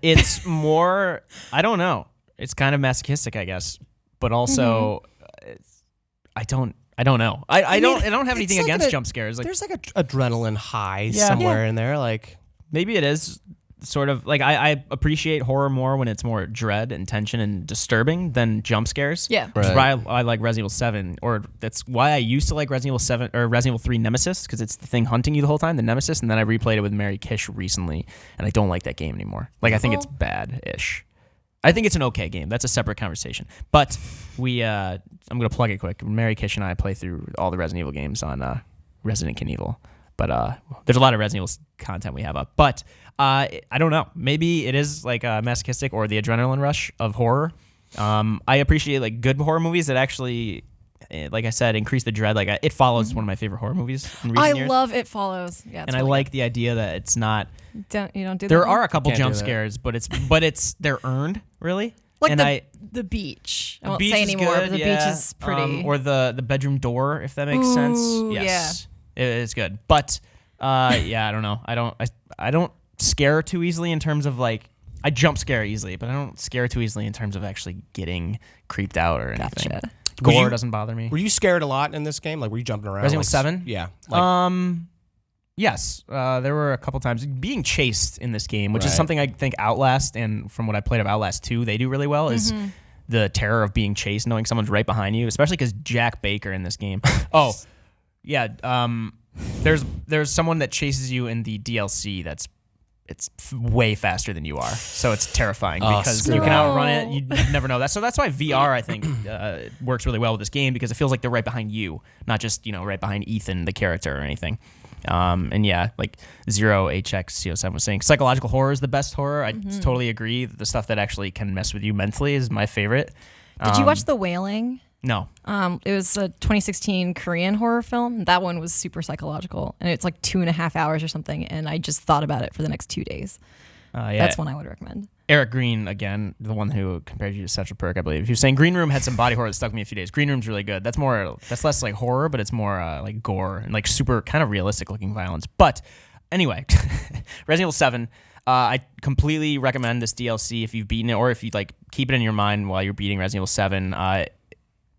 It's more. I don't know. It's kind of masochistic, I guess, but also, I don't know. I don't have anything like against a- jump scares. Like There's like a adrenaline high Yeah. somewhere in there. Like maybe it is sort of like I appreciate horror more when it's more dread and tension and disturbing than jump scares. Yeah. Which is why I like Resident Evil 7, or that's why I used to like Resident Evil 7 or Resident Evil 3 Nemesis, because it's the thing hunting you the whole time, the Nemesis, and then I replayed it with Mary Kish recently, and I don't like that game anymore. Like I think it's bad-ish. I think it's an okay game. That's a separate conversation. But I'm gonna plug it quick. Mary Kish and I play through all the Resident Evil games on Resident Knievel. But there's a lot of Resident Evil content we have up. But I don't know. Maybe it is like masochistic or the adrenaline rush of horror. I appreciate like good horror movies that actually, like I said, increase the dread. Like It Follows is one of my favorite horror movies in recent years. I love It Follows. Yeah, it's And I really like the idea that it's not. good. You don't do There that are one? a couple Can't do jump that. scares, but they're earned really. like and the beach. I won't beach say is anymore, good, but the yeah. beach is pretty. Or the bedroom door, if that makes sense. Ooh, Yes, it's good. But yeah, I don't know. I don't scare too easily in terms of like I jump scare easily, but I don't scare too easly in terms of actually getting creeped out or anything. Gotcha. Gore doesn't bother me. were you scared a lot in this game? Like were you jumping around? Resident Evil 7? Yeah. Like, Yes, there were a couple times being chased in this game, which is Right. something I think Outlast, and from what I played of Outlast 2, they do really well, is the terror of being chased, knowing someone's right behind you, especially because Jack Baker in this game. Oh, yeah. There's someone that chases you in the DLC it's way faster than you are, so it's terrifying because you can outrun it. You never know that, so that's why VR I think works really well with this game, because it feels like they're right behind you, not just right behind Ethan the character or anything. And yeah, like Zero HXCO7 was saying, psychological horror is the best horror. I totally agree. The stuff that actually can mess with you mentally is my favorite. Did you watch The Wailing? No. It was a 2016 Korean horror film. That one was super psychological, and it's like 2.5 hours or something. And I just thought about it for the next 2 days. Yeah. That's one I would recommend. Eric Green, again, the one who compared you to Central Perk, I believe. He was saying Green Room had some body horror that stuck with me a few days. Green Room's really good. That's less like horror, but it's more like gore and like super kind of realistic looking violence. But anyway, Resident Evil 7. I completely recommend this DLC if you've beaten it, or if you like keep it in your mind while you're beating Resident Evil 7.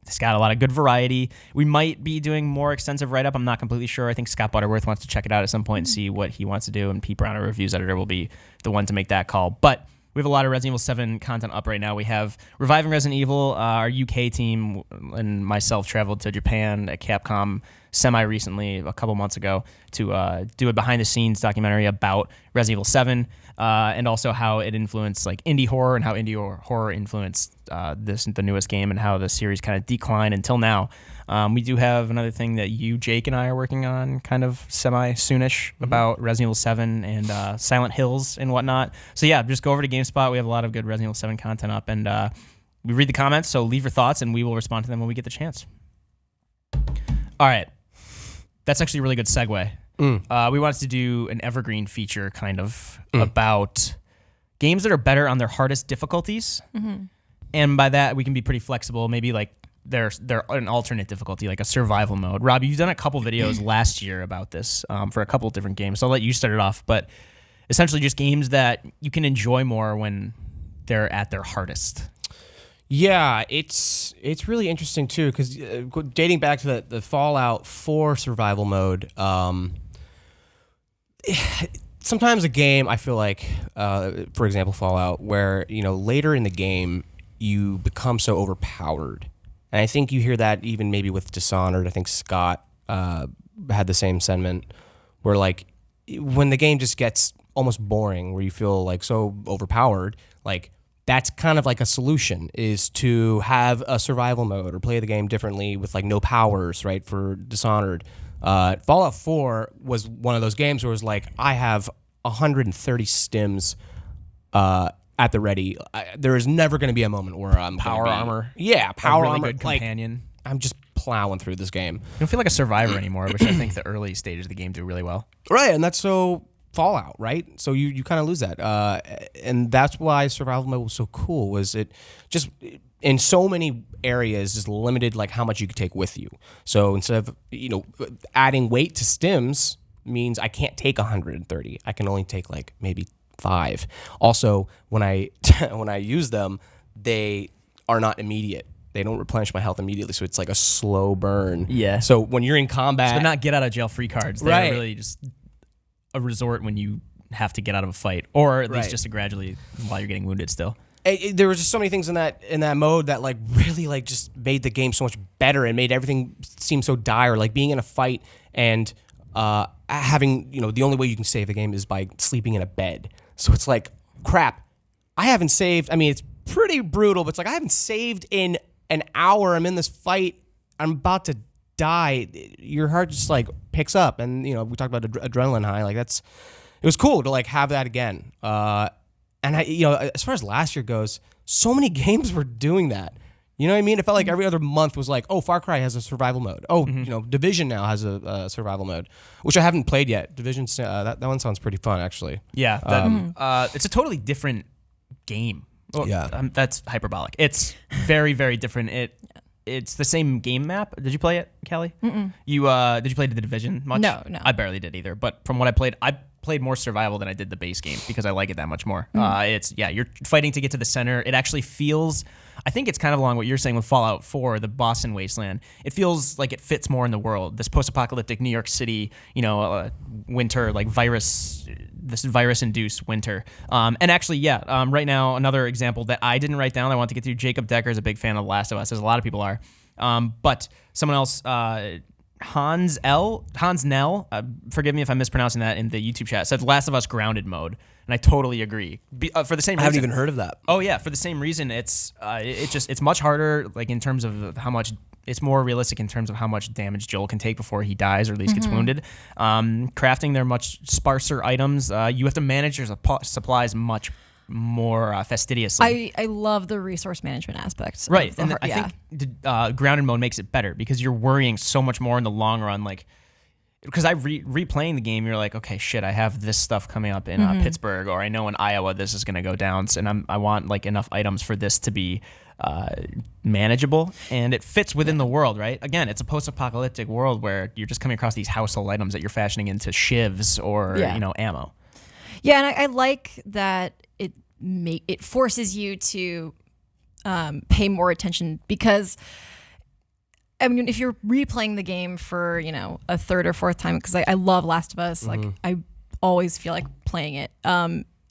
It's got a lot of good variety. We might be doing more extensive write-up. I'm not completely sure. I think Scott Butterworth wants to check it out at some point and see what he wants to do, and Pete Brown, our reviews editor, will be the one to make that call. But we have a lot of Resident Evil 7 content up right now. We have Reviving Resident Evil. Our UK team and myself traveled to Japan at Capcom semi-recently, a couple months ago, to do a behind-the-scenes documentary about Resident Evil 7, and also how it influenced like indie horror, and how indie horror influenced the newest game, and how the series kind of declined until now. We do have another thing that you, Jake, and I are working on kind of semi-soonish about Resident Evil 7 and Silent Hills and whatnot. So yeah, just go over to GameSpot. We have a lot of good Resident Evil 7 content up, and we read the comments, so leave your thoughts, and we will respond to them when we get the chance. All right. That's actually a really good segue. We wanted to do an evergreen feature kind of about games that are better on their hardest difficulties. And by that, we can be pretty flexible. Maybe like they're an alternate difficulty, like a survival mode. Rob, you've done a couple videos last year about this for a couple of different games. So I'll let you start it off. But essentially just games that you can enjoy more when they're at their hardest. Yeah, it's really interesting too, because dating back to the Fallout 4 survival mode, sometimes a game, I feel like, for example, Fallout, where later in the game you become so overpowered, and I think you hear that even maybe with Dishonored. I think Scott had the same sentiment, where like when the game just gets almost boring, where you feel like so overpowered, like. That's kind of like a solution, is to have a survival mode or play the game differently with like no powers, right, for Dishonored. Fallout 4 was one of those games where it was like, I have 130 stims at the ready. There is never going to be a moment where I'm Power armor. Yeah, power a really armor. Good companion. Like, I'm just plowing through this game. You don't feel like a survivor anymore, which I think the early stages of the game do really well. Right, and that's so Fallout, right? So you kind of lose that, and that's why survival mode was so cool. Was it just in so many areas just limited like how much you could take with you? So instead of adding weight to stims means I can't take 130. I can only take like maybe 5. Also, when I when I use them, they are not immediate. They don't replenish my health immediately, so it's like a slow burn. Yeah. So when you're in combat, So they're not get out of jail free cards. They're Right. really just a resort when you have to get out of a fight, or at least Right. just to gradually while you're getting wounded still. There was just so many things in that mode that like really like just made the game so much better and made everything seem so dire. Like being in a fight and having the only way you can save the game is by sleeping in a bed. So it's like crap. I haven't saved. I mean, it's pretty brutal, but it's like I haven't saved in an hour. I'm in this fight. I'm about to die. Your heart just like picks up, and we talked about adrenaline high. Like it was cool to like have that again. And I, as far as last year goes, so many games were doing that. You know what I mean? It felt like every other month was like, oh, Far Cry has a survival mode. Oh, Division now has a survival mode, which I haven't played yet. Division, that one sounds pretty fun actually. Yeah, it's a totally different game. Well, Yeah. That's hyperbolic. It's very, very different. It's the same game map. Did you play it, Kelly? You did you play The Division much? No. I barely did either. But from what I played more survival than I did the base game because I like it that much more. You're fighting to get to the center. It actually feels, I think it's kind of along what you're saying with Fallout 4, the Boston wasteland. It feels like it fits more in the world. This post-apocalyptic New York City, winter, like this virus-induced winter. And actually, right now, another example that I didn't write down, I want to get to. Jacob Decker is a big fan of The Last of Us, as a lot of people are. But someone else, Hans Nell, forgive me if I'm mispronouncing that in the YouTube chat, said Last of Us grounded mode, and I totally agree. For the same reason, I haven't even heard of that. Oh yeah, for the same reason, it's much harder, like in terms of how much. It's more realistic in terms of how much damage Joel can take before he dies or at least gets wounded. Crafting their much sparser items. You have to manage your supplies much more fastidiously. I love the resource management aspect. Right, Of and I think the grounded mode makes it better because you're worrying so much more in the long run. Like, because replaying the game, you're like, okay, shit, I have this stuff coming up in Pittsburgh, or I know in Iowa this is going to go down, and I want like enough items for this to be manageable, and it fits within the world, right? Again, it's a post-apocalyptic world where you're just coming across these household items that you're fashioning into shivs or ammo. Yeah, and I like that it forces you to pay more attention, because I mean, if you're replaying the game for, a third or fourth time, because I love Last of Us, like I always feel like playing it.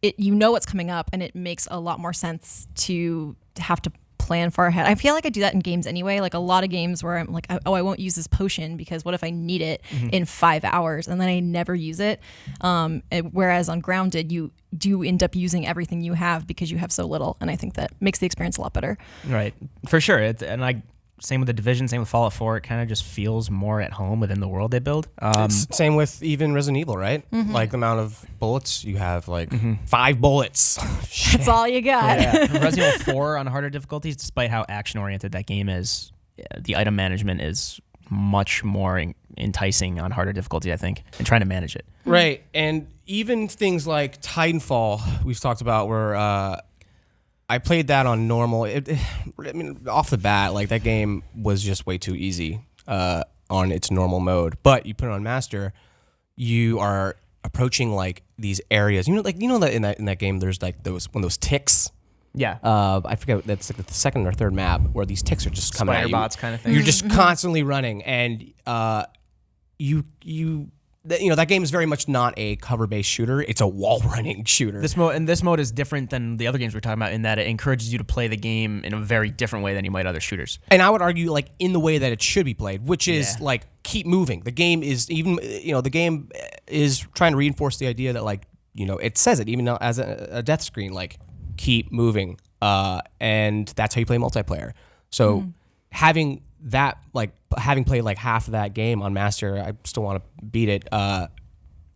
You know what's coming up, and it makes a lot more sense to have to plan far ahead. I feel like I do that in games anyway. Like a lot of games where I'm like, oh, I won't use this potion because what if I need it in 5 hours, and then I never use it. Whereas on Grounded, you do end up using everything you have because you have so little, and I think that makes the experience a lot better. Right, for sure. Same with The Division, same with Fallout 4. It kind of just feels more at home within the world they build. Same with even Resident Evil, right? Like the amount of bullets you have, like 5 bullets. That's all you got. Yeah. Resident Evil 4 on harder difficulties, despite how action-oriented that game is, the item management is much more enticing on harder difficulty, I think, and trying to manage it. Right, and even things like Titanfall, we've talked about, where I played that on normal. I mean, off the bat, like that game was just way too easy on its normal mode. But you put it on master, you are approaching like these areas. That in that game, there's like those ticks. Yeah. I forget. That's like the second or third map where these ticks are just coming at you. Spider bots kind of thing. You're just constantly running, and that game is very much not a cover-based shooter. It's a wall-running shooter. This mode is different than the other games we're talking about in that it encourages you to play the game in a very different way than you might other shooters. And I would argue, like, in the way that it should be played, which is like keep moving. The game is the game is trying to reinforce the idea that, like, it says it even as a death screen, like keep moving, and that's how you play multiplayer. So having played like half of that game on master, I still want to beat it. Kind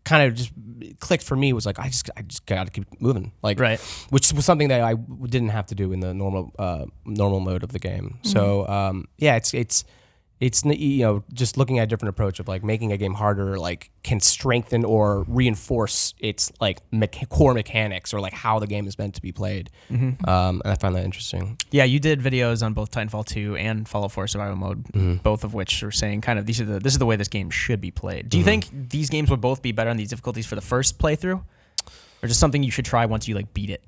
of just clicked for me. Was like I just got to keep moving, like right, which was something that I didn't have to do in the normal mode of the game. So it's just looking at a different approach of like making a game harder, like can strengthen or reinforce its like core mechanics or like how the game is meant to be played. And I find that interesting. Yeah, you did videos on both Titanfall 2 and Fallout 4 Survival Mode, both of which are saying kind of this is the way this game should be played. Do you think these games would both be better on these difficulties for the first playthrough, or just something you should try once you like beat it?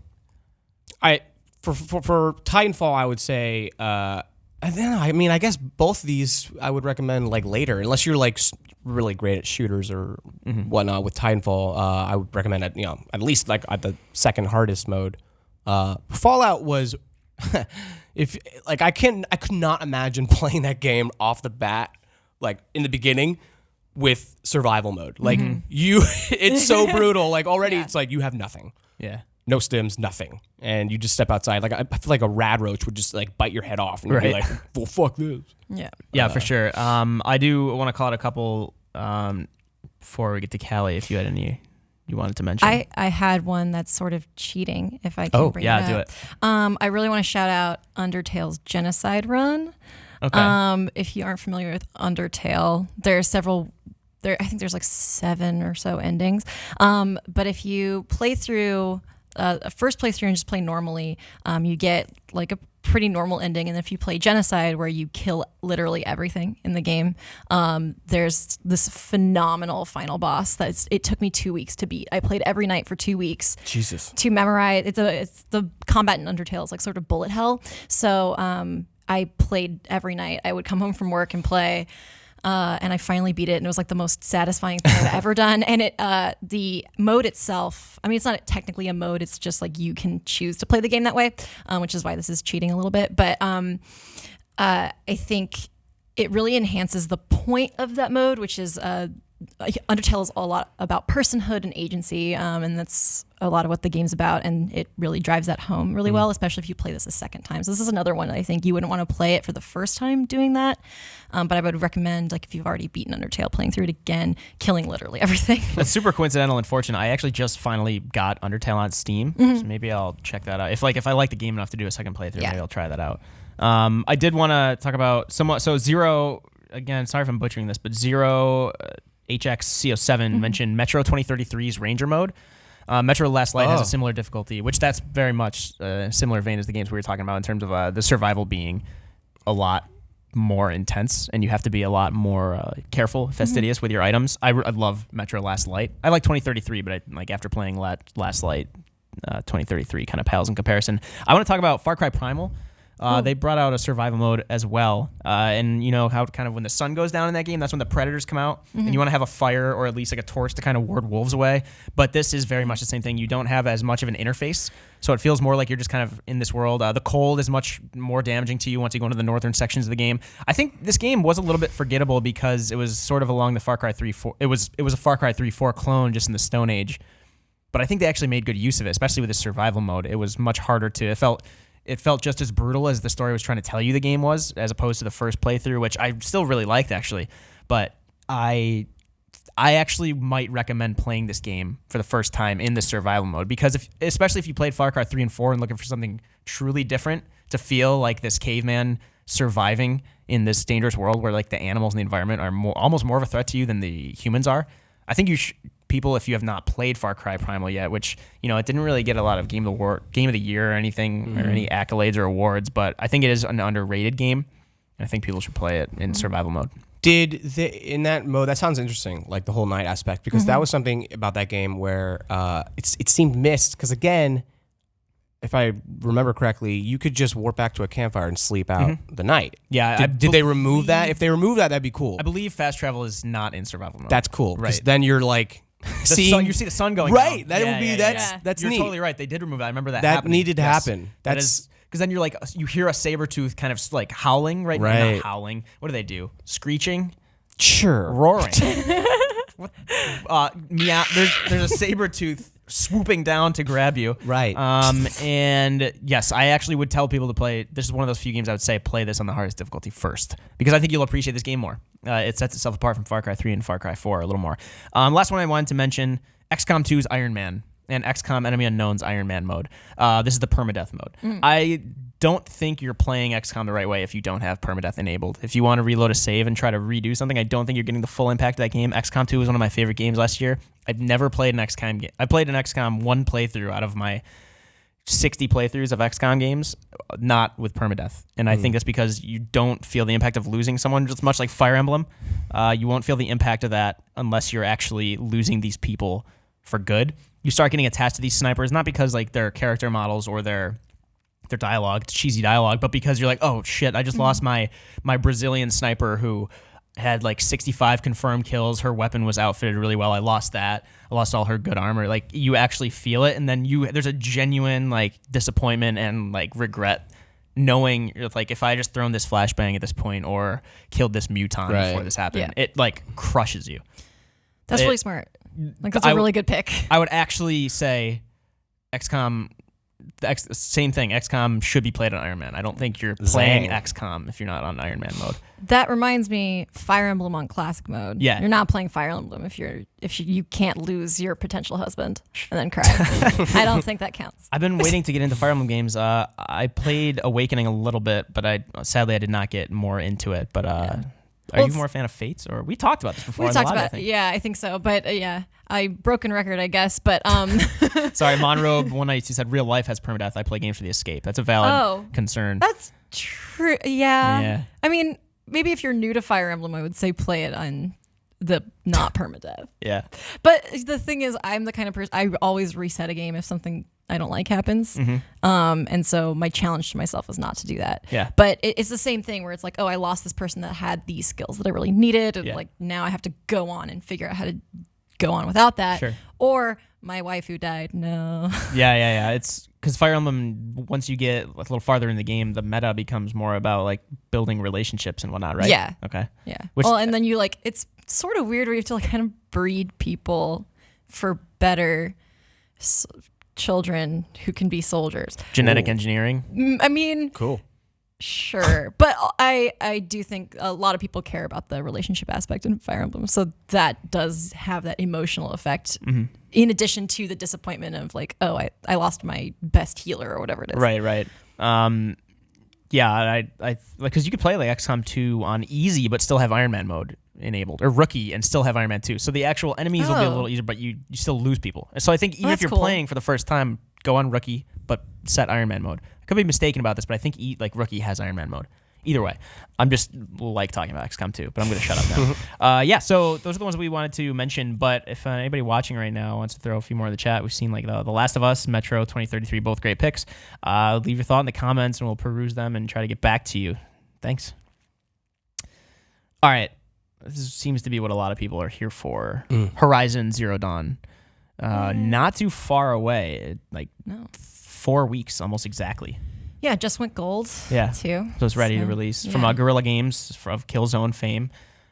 For Titanfall, I would say. I guess both of these I would recommend like later, unless you're like really great at shooters or whatnot. With Titanfall, I would recommend it, at least like at the second hardest mode. Fallout was, I could not imagine playing that game off the bat, like in the beginning, with survival mode. Like it's so brutal. Like already, it's like you have nothing. Yeah. No stims, nothing, and you just step outside. Like I feel like a rad roach would just like bite your head off, and you'd be like, "Well, fuck this." Yeah, for sure. I do want to call it a couple before we get to Callie. If you had any you wanted to mention, I had one that's sort of cheating. If I can bring it up. do it. I really want to shout out Undertale's Genocide Run. Okay. If you aren't familiar with Undertale, there's several. I think there's like 7 or so endings. But if you play through. First playthrough and just play normally, you get like a pretty normal ending. And if you play Genocide, where you kill literally everything in the game, there's this phenomenal final boss that it took me 2 weeks to beat. I played every night for 2 weeks. Jesus. To memorize. It's the combat in Undertale is like sort of bullet hell. So I played every night. I would come home from work and play. And I finally beat it, and it was like the most satisfying thing I've ever done. And the mode itself, I mean, it's not technically a mode; it's just like you can choose to play the game that way, which is why this is cheating a little bit. But I think it really enhances the point of that mode, which is Undertale is a lot about personhood and agency, and that's a lot of what the game's about, and it really drives that home really well, especially if you play this a second time. So this is another one I think you wouldn't want to play it for the first time doing that, but I would recommend, like, if you've already beaten Undertale, playing through it again, killing literally everything. That's super coincidental and fortunate. I actually just finally got Undertale on Steam, so maybe I'll check that out. If I like the game enough to do a second playthrough, maybe I'll try that out. I did want to talk about so Zero, again, sorry if I'm butchering this, but Zero HXCO7 mentioned Metro 2033's Ranger mode. Metro Last Light has a similar difficulty, which that's very much a similar vein as the games we were talking about in terms of the survival being a lot more intense, and you have to be a lot more careful, fastidious with your items. I love Metro Last Light. I like 2033, but after playing Last Light, 2033 kind of pales in comparison. I want to talk about Far Cry Primal. They brought out a survival mode as well, and you know how kind of when the sun goes down in that game, that's when the predators come out, and you want to have a fire or at least like a torch to kind of ward wolves away. But this is very much the same thing. You don't have as much of an interface, so it feels more like you're just kind of in this world. The cold is much more damaging to you once you go into the northern sections of the game. I think this game was a little bit forgettable because it was sort of along the Far Cry 3-4. It was a Far Cry 3-4 clone just in the Stone Age, but I think they actually made good use of it, especially with the survival mode. It was much harder to. It felt just as brutal as the story was trying to tell you the game was, as opposed to the first playthrough, which I still really liked actually. But I actually might recommend playing this game for the first time in the survival mode, because especially if you played Far Cry 3 and 4 and looking for something truly different to feel like this caveman surviving in this dangerous world where like the animals and the environment are almost more of a threat to you than the humans are. I think people, if you have not played Far Cry Primal yet, which, you know, it didn't really get a lot of Game of the Year or anything, or any accolades or awards, but I think it is an underrated game, and I think people should play it in survival mode. In that mode, that sounds interesting, like the whole night aspect, because that was something about that game where it seemed missed, because again, if I remember correctly, you could just warp back to a campfire and sleep out the night. Yeah. Did they remove that? If they remove that, that'd be cool. I believe fast travel is not in survival mode. That's cool. Right. Then you're like... You see the sun going right. down. That would be that's You're neat. totally right. They did remove that. I remember that. That happening. needed to happen. That's because then you're like you hear a saber tooth kind of like howling, right? Right. Not howling. What do they do? Screeching, sure, roaring. Meow. There's a saber tooth swooping down to grab you. Right. And yes, I actually would tell people to play. This is one of those few games I would say play this on the hardest difficulty first, because I think you'll appreciate this game more. It sets itself apart from Far Cry 3 and Far Cry 4 a little more. Last one I wanted to mention, XCOM 2's Iron Man and XCOM Enemy Unknown's Iron Man mode. This is the permadeath mode. I don't think you're playing XCOM the right way if you don't have permadeath enabled. If you want to reload a save and try to redo something, I don't think you're getting the full impact of that game. XCOM 2 was one of my favorite games last year. I'd never played an XCOM game. I played an XCOM one playthrough out of my 60 playthroughs of XCOM games, not with permadeath. And I think that's because you don't feel the impact of losing someone, just much like Fire Emblem. You won't feel the impact of that unless you're actually losing these people for good. You start getting attached to these snipers, not because like their character models or their dialogue, it's cheesy dialogue, but because you're like, oh shit, I just lost my Brazilian sniper who had like 65 confirmed kills. Her weapon was outfitted really well. I lost that. I lost all her good armor. Like you actually feel it, and then there's a genuine like disappointment and like regret knowing like if I just thrown this flashbang at this point or killed this mutant before this happened, it like crushes you. That's really smart. Like that's a really good pick. I would actually say XCOM. Same thing. XCOM should be played on Iron Man. I don't think you're playing XCOM if you're not on Iron Man mode. That reminds me, Fire Emblem on classic mode. Yeah, you're not playing Fire Emblem if you can't lose your potential husband and then cry. I don't think that counts. I've been waiting to get into Fire Emblem games. I played Awakening a little bit, but sadly I did not get more into it. But are you more a fan of Fates, or we talked about this before? We talked about it. Yeah, I think so. But I broken record, I guess. But sorry, Monroe 192 said real life has permadeath. I play games for the escape. That's a valid concern. That's true. Yeah. I mean, maybe if you're new to Fire Emblem, I would say play it on the not permadeath. Yeah. But the thing is, I'm the kind of person I always reset a game if something I don't like happens. And so my challenge to myself is not to do that. Yeah. But it's the same thing where it's like, oh, I lost this person that had these skills that I really needed. And like now I have to go on and figure out how to go on without that. Sure. Or my wife who died. No. Yeah. It's because Fire Emblem, once you get a little farther in the game, the meta becomes more about like building relationships and whatnot, right? Yeah. Okay. Yeah. Well, and then you like, it's sort of weird where you have to like kind of breed people for better children who can be soldiers. Genetic engineering. I mean, cool. Sure. But I do think a lot of people care about the relationship aspect in Fire Emblem. So that does have that emotional effect in addition to the disappointment of like, oh, I lost my best healer or whatever it is. Right. Yeah, I because you could play like XCOM 2 on easy but still have Iron Man mode enabled, or rookie and still have Iron Man 2. So the actual enemies will be a little easier, but you still lose people. So I think even if you're playing for the first time, go on rookie but set Iron Man mode. I could be mistaken about this, but I think like rookie has Iron Man mode. Either way, I'm just like talking about XCOM 2, but I'm going to shut up now. Yeah, so those are the ones we wanted to mention. But if anybody watching right now wants to throw a few more in the chat, we've seen like The Last of Us, Metro 2033, both great picks. Leave your thought in the comments, and we'll peruse them and try to get back to you. Thanks. All right, this seems to be what a lot of people are here for. Horizon Zero Dawn. Not too far away, like 4 weeks almost exactly. Yeah, just went gold. Yeah, too. So it's ready to release from Guerrilla Games of Killzone fame.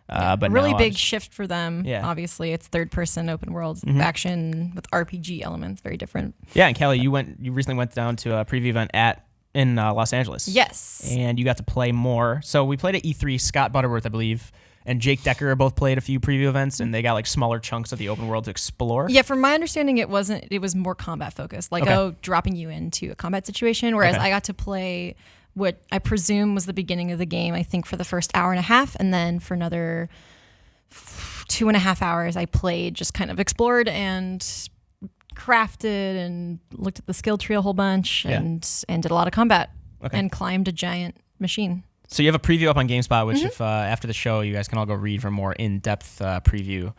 But a really now, big shift for them. Yeah. Obviously, it's third-person open world action with RPG elements, very different. Yeah, and Kelly, you recently went down to a preview event in Los Angeles. Yes. And you got to play more. So we played at E3. Scott Butterworth, I believe, and Jake Decker both played a few preview events, and they got like smaller chunks of the open world to explore. Yeah, from my understanding, it was more combat focused, like dropping you into a combat situation. Whereas I got to play what I presume was the beginning of the game, I think for the first hour and a half, and then for another 2.5 hours, I played, just kind of explored and crafted and looked at the skill tree a whole bunch and did a lot of combat and climbed a giant machine. So you have a preview up on GameSpot, which if after the show, you guys can all go read for a more in-depth preview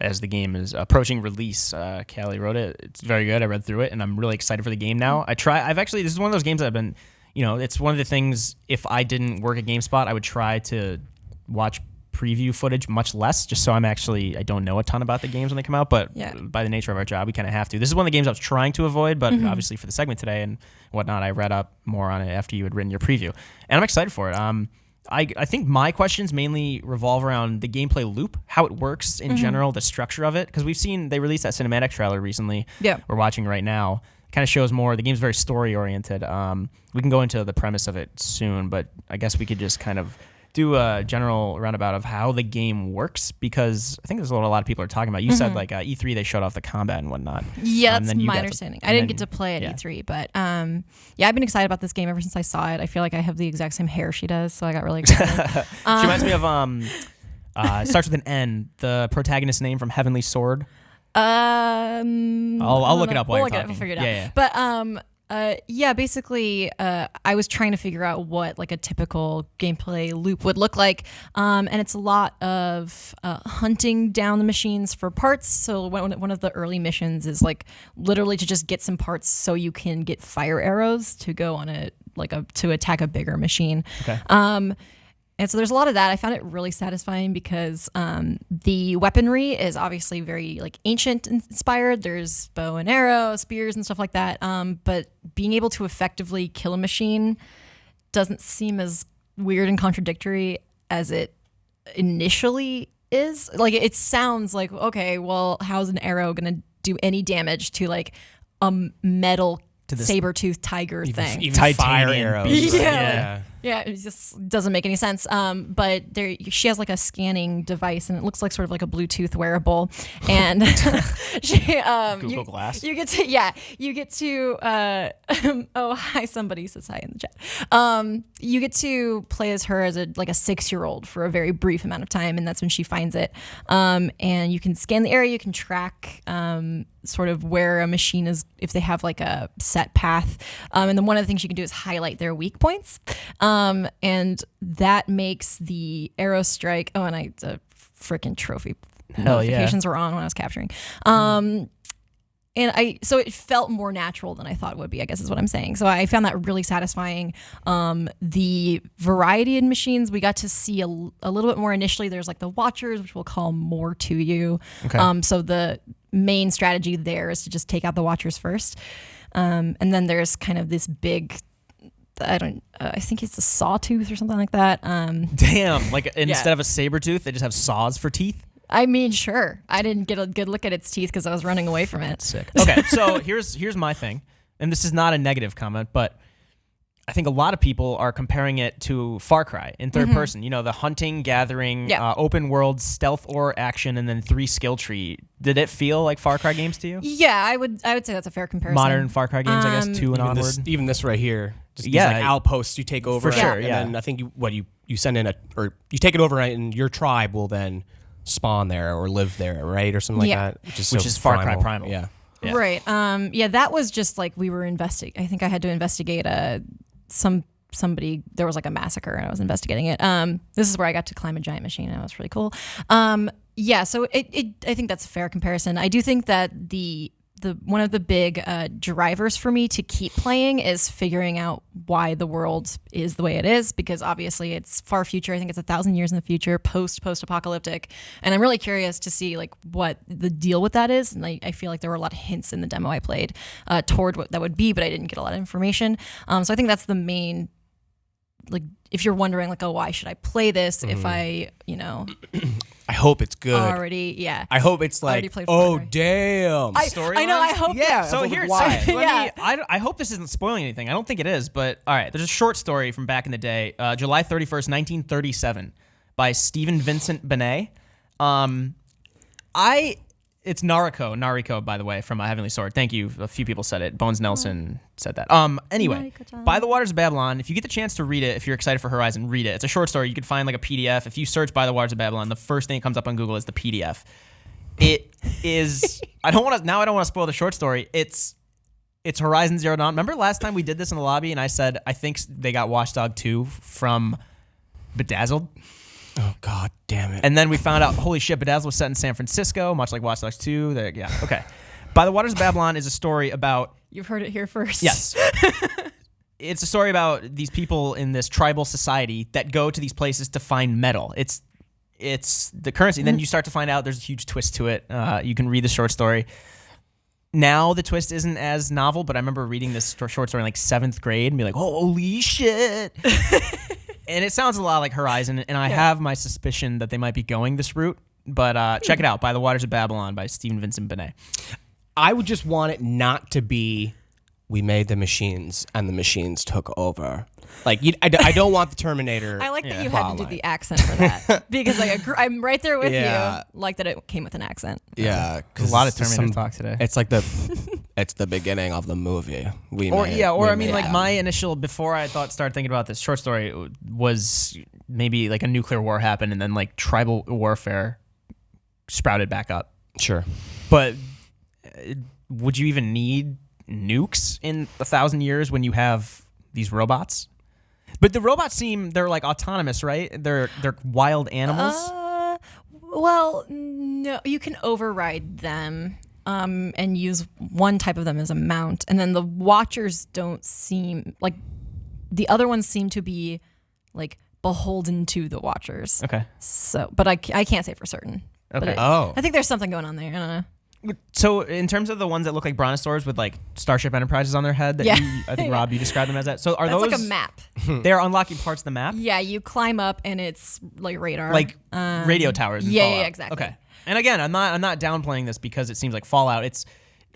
as the game is approaching release. Callie wrote it. It's very good. I read through it, and I'm really excited for the game now. This is one of those games that I've been, it's one of the things, if I didn't work at GameSpot, I would try to watch preview footage much less, just so I don't know a ton about the games when they come out, but by the nature of our job, we kind of have to. This is one of the games I was trying to avoid, but obviously for the segment today and whatnot, I read up more on it after you had written your preview, and I'm excited for it. I think my questions mainly revolve around the gameplay loop, how it works in general, the structure of it, because they released that cinematic trailer recently. Yeah, we're watching right now. Kind of shows more. The game's very story oriented. We can go into the premise of it soon, but I guess we could just kind of do a general roundabout of how the game works, because I think there's what a lot of people are talking about. You said like E3 they showed off the combat and whatnot. Yeah, that's my understanding. I didn't get to play at E3, but I've been excited about this game ever since I saw it. I feel like I have the exact same hair she does, so I got really excited. She reminds me of it starts with an N, the protagonist's name from Heavenly Sword. I'll look it up while you're talking. We'll figure it out. But basically, I was trying to figure out what like a typical gameplay loop would look like, and it's a lot of hunting down the machines for parts. So one of the early missions is like literally to just get some parts so you can get fire arrows to go on to attack a bigger machine. Okay. And so there's a lot of that. I found it really satisfying because the weaponry is obviously very like ancient inspired. There's bow and arrow, spears and stuff like that. But being able to effectively kill a machine doesn't seem as weird and contradictory as it initially is. Like it sounds like, okay, well, how's an arrow going to do any damage to like a metal saber-toothed tiger thing? Even fire arrows. Yeah, it just doesn't make any sense. But she has like a scanning device, and it looks like sort of like a Bluetooth wearable. And Google Glass. You get to. Oh, hi! Somebody says hi in the chat. You get to play as her as a 6-year-old for a very brief amount of time, and that's when she finds it. And you can scan the area. You can track sort of where a machine is, if they have like a set path. And then one of the things you can do is highlight their weak points. And that makes the arrow strike. Oh, and the freaking trophy notifications were on when I was capturing. So it felt more natural than I thought it would be, I guess is what I'm saying. So I found that really satisfying. The variety in machines, we got to see a little bit more initially. There's like the Watchers, which we'll call more to you. Okay. So the main strategy there is to just take out the Watchers first. And then there's kind of this big, I think it's a sawtooth or something like that. Damn, like instead of a saber tooth, they just have saws for teeth? I mean, sure. I didn't get a good look at its teeth because I was running away from it. Sick. Okay, so here's my thing, and this is not a negative comment, but I think a lot of people are comparing it to Far Cry in third person. You know, the hunting, gathering, open world, stealth or action, and then 3 skill tree. Did it feel like Far Cry games to you? Yeah, I would say that's a fair comparison. Modern Far Cry games, I guess, 2 and onward. Even this right here. Just these like outposts you take over. For sure, and then I think you send in or you take it over and your tribe will then spawn there or live there, right? Or something like that. Which is Far Cry Primal. Yeah. Right. That was just like we were I think I had to investigate some there was like a massacre and I was investigating it. This is where I got to climb a giant machine and it was really cool. Yeah, so I think that's a fair comparison. I do think that the one of the big drivers for me to keep playing is figuring out why the world is the way it is, because obviously it's far future. I think it's 1,000 years in the future, post-apocalyptic, and I'm really curious to see like what the deal with that is. And I feel like there were a lot of hints in the demo I played toward what that would be, but I didn't get a lot of information. So I think that's the main, like, if you're wondering like, oh, why should I play this if I, I hope it's good. already, yeah. I hope it's like, played oh, Far Cry. damn. I know. I hope. Yeah. So Like, here's why? I hope this isn't spoiling anything. I don't think it is, but all right. There's a short story from back in the day, July 31st, 1937, by Stephen Vincent Benet. It's Nariko, by the way, from Heavenly Sword. Thank you. A few people said it. Bones Nelson said that. Anyway, By the Waters of Babylon, if you get the chance to read it, if you're excited for Horizon, read it. It's a short story. You can find like a PDF. If you search By the Waters of Babylon, the first thing that comes up on Google is the PDF. It is, I don't want to spoil the short story. It's Horizon Zero Dawn. Remember last time we did this in the lobby and I said, I think they got Watchdog 2 from Bedazzled? Oh, God damn it. And then we found out, holy shit, Bedazzled was set in San Francisco, much like Watch Dogs 2. Yeah, okay. By the Waters of Babylon is a story about... You've heard it here first. Yes. It's a story about these people in this tribal society that go to these places to find metal. It's the currency. Then you start to find out there's a huge twist to it. You can read the short story. Now the twist isn't as novel, but I remember reading this short story in like 7th grade and be like, holy shit. And it sounds a lot like Horizon, and I have my suspicion that they might be going this route. But check it out, By the Waters of Babylon by Stephen Vincent Benet. I would just want it not to be, we made the machines and the machines took over. Like, I don't want the Terminator. I like that you had to do the accent for that because I'm right there with Yeah. you. Like that it came with an accent. Yeah, There's a lot of Terminator talk today. It's like it's the beginning of the movie. My initial, before I started thinking about this short story, was maybe like a nuclear war happened and then like tribal warfare sprouted back up. Sure. But would you even need nukes in 1,000 years when you have these robots? But the robots they're like autonomous, right? They're wild animals. Well, no, you can override them and use one type of them as a mount, and then the Watchers don't seem like the other ones seem to be like beholden to the Watchers. Okay. So, but I can't say for certain. Okay. But I think there's something going on there. I don't know. So in terms of the ones that look like brontosaurs with like Starship Enterprises on their head, that I think Rob, you described them as that. So are That's those like a map? They're unlocking parts of the map, Yeah, you climb up and it's like radar, like radio towers. In yeah, Fallout. exactly. Okay. And again, I'm not downplaying this because it seems like Fallout. It's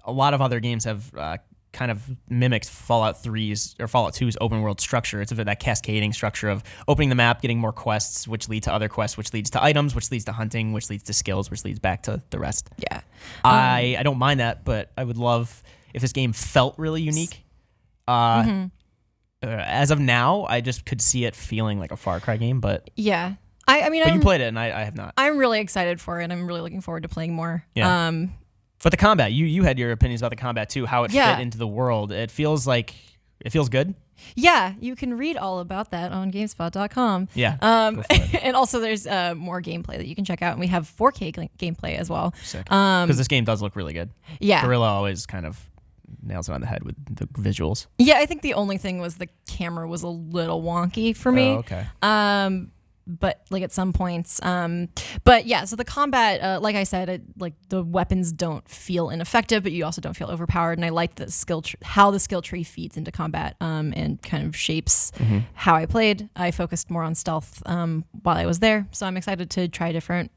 a lot of other games have kind of mimicked Fallout 3's or Fallout 2's open world structure. It's that cascading structure of opening the map, getting more quests, which lead to other quests, which leads to items, which leads to hunting, which leads to skills, which leads back to the rest. Yeah. I don't mind that, but I would love if this game felt really unique. As of now, I just could see it feeling like a Far Cry game, but Yeah. I mean, you played it and I have not. I'm really excited for it. I'm really looking forward to playing more. Yeah. But the combat, you had your opinions about the combat too, how it Yeah. fit into the world. It feels good. Yeah, you can read all about that on GameSpot.com. Yeah. Go for it. And also there's more gameplay that you can check out, and we have 4K gameplay as well. Sick. Because this game does look really good. Yeah. Gorilla always kind of nails it on the head with the visuals. Yeah, I think the only thing was the camera was a little wonky for me. Oh, okay. But like at some points, but yeah. So the combat, like I said, like the weapons don't feel ineffective, but you also don't feel overpowered. And I like the how the skill tree feeds into combat, and kind of shapes how I played. I focused more on stealth while I was there, so I'm excited to try different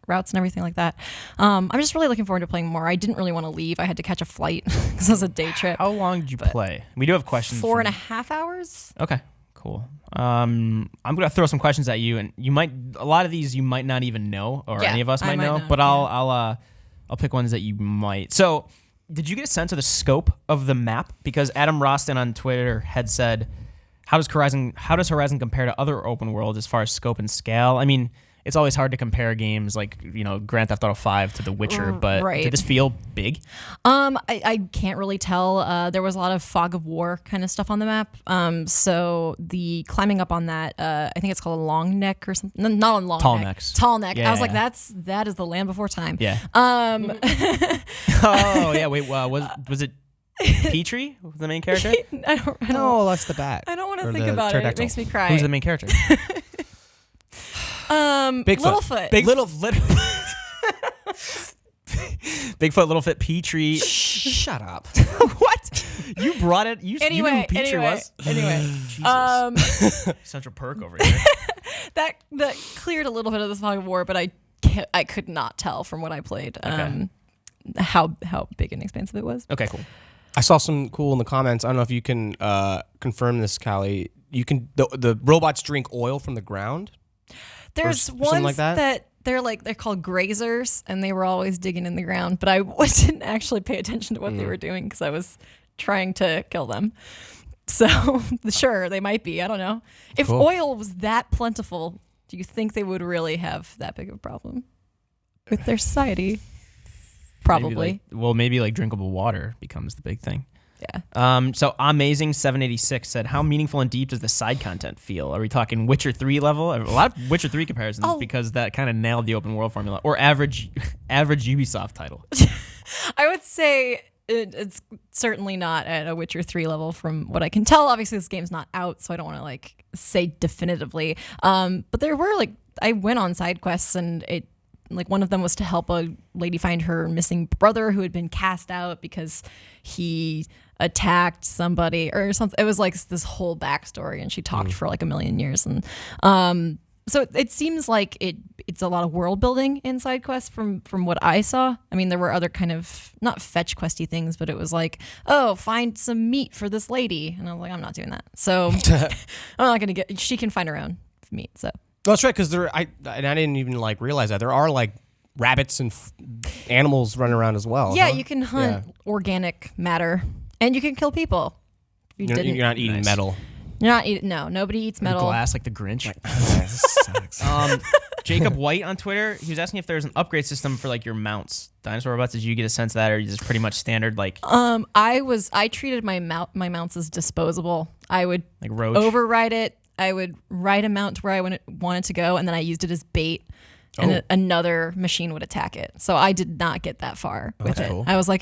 routes and everything like that. I'm just really looking forward to playing more. I didn't really want to leave. I had to catch a flight because it was a day trip. How long did you play? We do have questions. 4.5 hours. Okay, cool. I'm gonna throw some questions at you, and a lot of these you might not even know, or any of us might know. But I'll pick ones that you might. So, did you get a sense of the scope of the map? Because Adam Roston on Twitter had said, "How does Horizon compare to other open worlds as far as scope and scale?" I mean, it's always hard to compare games like, Grand Theft Auto 5 to The Witcher, but Right. did this feel big? I can't really tell. There was a lot of fog of war kind of stuff on the map. So the climbing up on that, I think it's called a long neck or something. No, not on long Tall neck. necks. Tall neck. I was like, Yeah. that is the land before time. Yeah. Oh, yeah. Wait, was it Petrie, the main character? No, that's the bat. I don't want to Or think the about it. It pterodactyl. makes me cry. Who's the main character? Littlefoot. Bigfoot, Littlefoot, Petrie. Shut up. What? You brought it. You knew who Petrie was? Anyway, Jesus. Central Perk over here. that cleared a little bit of the fog of war, but I could not tell from what I played how big and expansive it was. Okay, cool. I saw some cool in the comments. I don't know if you can confirm this, Callie. You can the robots drink oil from the ground. There's something ones like that? they're called grazers, and they were always digging in the ground. But I didn't actually pay attention to what they were doing because I was trying to kill them. So sure, they might be. I don't know. If Cool. oil was that plentiful, do you think they would really have that big of a problem with their society? Probably. Maybe like drinkable water becomes the big thing. Yeah. So Amazing 786 said, how meaningful and deep does the side content feel? Are we talking Witcher 3 level? A lot of Witcher 3 comparisons because that kind of nailed the open world formula. Or average Ubisoft title. I would say it's certainly not at a Witcher 3 level from what I can tell. Obviously, this game's not out, so I don't want to say definitively. But there were I went on side quests, and it one of them was to help a lady find her missing brother who had been cast out because he attacked somebody or something. It was this whole backstory, and she talked for a million years. And so it seems like it's a lot of world building in side quests from what I saw. I mean, there were other kind of not fetch questy things, but it was find some meat for this lady, and I was like, I'm not doing that. So I'm not gonna get. She can find her own meat. So. Well, that's right, because I didn't even realize that there are rabbits and animals running around as well. Yeah, huh? you can hunt organic matter, and you can kill people. You're not eating metal. You're not eating. No, nobody eats metal. Glass like the Grinch. Jacob White on Twitter, he was asking if there's an upgrade system for your mounts. Dinosaur robots, did you get a sense of that, or are you just pretty much standard I treated my mounts as disposable. I would Roach? override it. I would ride a mount to where I wanted to go, and then I used it as bait, and another machine would attack it. So I did not get that far with it. Cool. I was like,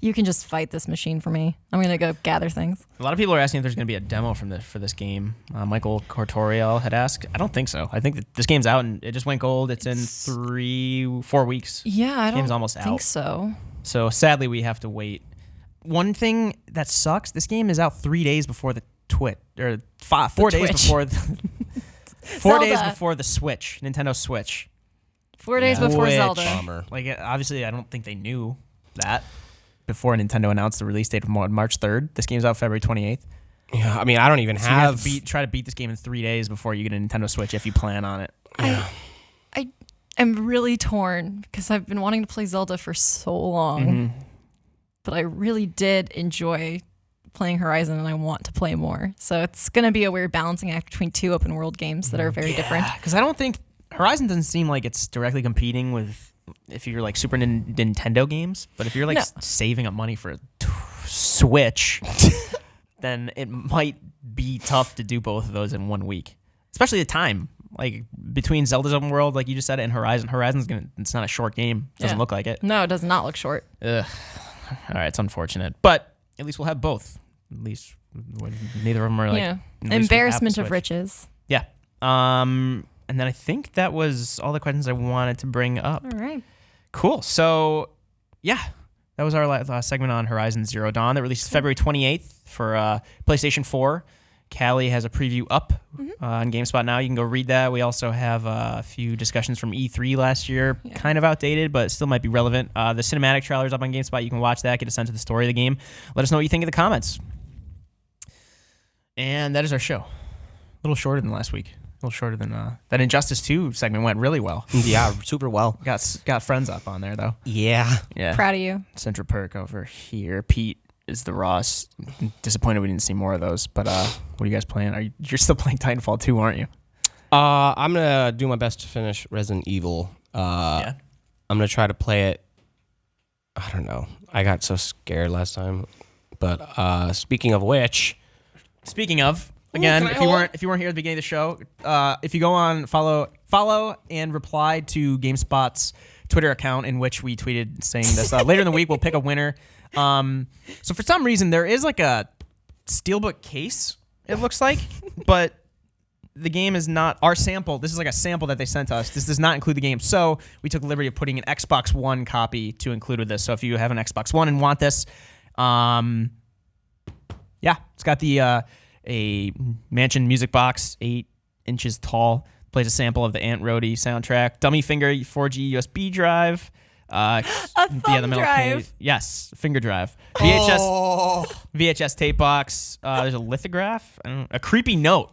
you can just fight this machine for me. I'm going to go gather things. A lot of people are asking if there's going to be a demo for this game. Michael Cortorial had asked. I don't think so. I think that this game's out, and it just went gold. It's in 3-4 weeks. Yeah, I don't Game's almost think out. so. So sadly, we have to wait. One thing that sucks, this game is out 3 days before the Twitch, or 4 days before the 4 days Zelda. before the Switch, Nintendo Switch. 4 days before Which- Zelda. Bummer. Obviously, I don't think they knew that before Nintendo announced the release date of March 3rd. This game's out February 28th. Yeah, I mean, I don't even So have. you have to try to beat this game in 3 days before you get a Nintendo Switch if you plan on it. Yeah. I am really torn because I've been wanting to play Zelda for so long, but I really did enjoy playing Horizon, and I want to play more. So it's going to be a weird balancing act between two open world games that are very different. Because I don't think Horizon doesn't seem like it's directly competing with if you're Super Nintendo games, but if you're No. saving up money for a Switch, then it might be tough to do both of those in 1 week, especially the time. Between Zelda's open world, like you just said, and Horizon's it's not a short game. Doesn't look like it. No, it does not look short. Ugh. All right, it's unfortunate, but at least we'll have both. At least neither of them are at least Embarrassment with of Switch. riches. Yeah. And then I think that was all the questions I wanted to bring up. All right. Cool. So, yeah, that was our last segment on Horizon Zero Dawn that releases February 28th for PlayStation 4. Callie has a preview up on GameSpot now. You can go read that. We also have a few discussions from E3 last year, kind of outdated, but still might be relevant. The cinematic trailer's up on GameSpot. You can watch that, get a sense of the story of the game. Let us know what you think in the comments. And that is our show. A little shorter than last week. A little shorter than that Injustice 2 segment went really well. Yeah, super well. Got friends up on there, though. Yeah. Yeah. Proud of you. Central Perk over here. Pete is the Ross. Disappointed we didn't see more of those. But what are you guys playing? You're still playing Titanfall 2, aren't you? I'm gonna do my best to finish Resident Evil. Yeah. I'm gonna try to play it. I don't know. I got so scared last time. But speaking of which, again, can I if you hold? weren't here at the beginning of the show, if you go on follow and reply to GameSpot's Twitter account in which we tweeted saying this later in the week, we'll pick a winner. So for some reason there is like a steelbook case, it looks like, but the game is not our sample. This is like a sample that they sent us. This does not include the game. So we took the liberty of putting an Xbox One copy to include with this. So if you have an Xbox One and want this, yeah, it's got the a Mansion music box, 8 inches tall. Plays a sample of the Ant Roadie soundtrack. Dummy finger 4G USB drive. A thumb drive. Yes, finger drive. VHS tape box. There's a lithograph. A creepy note.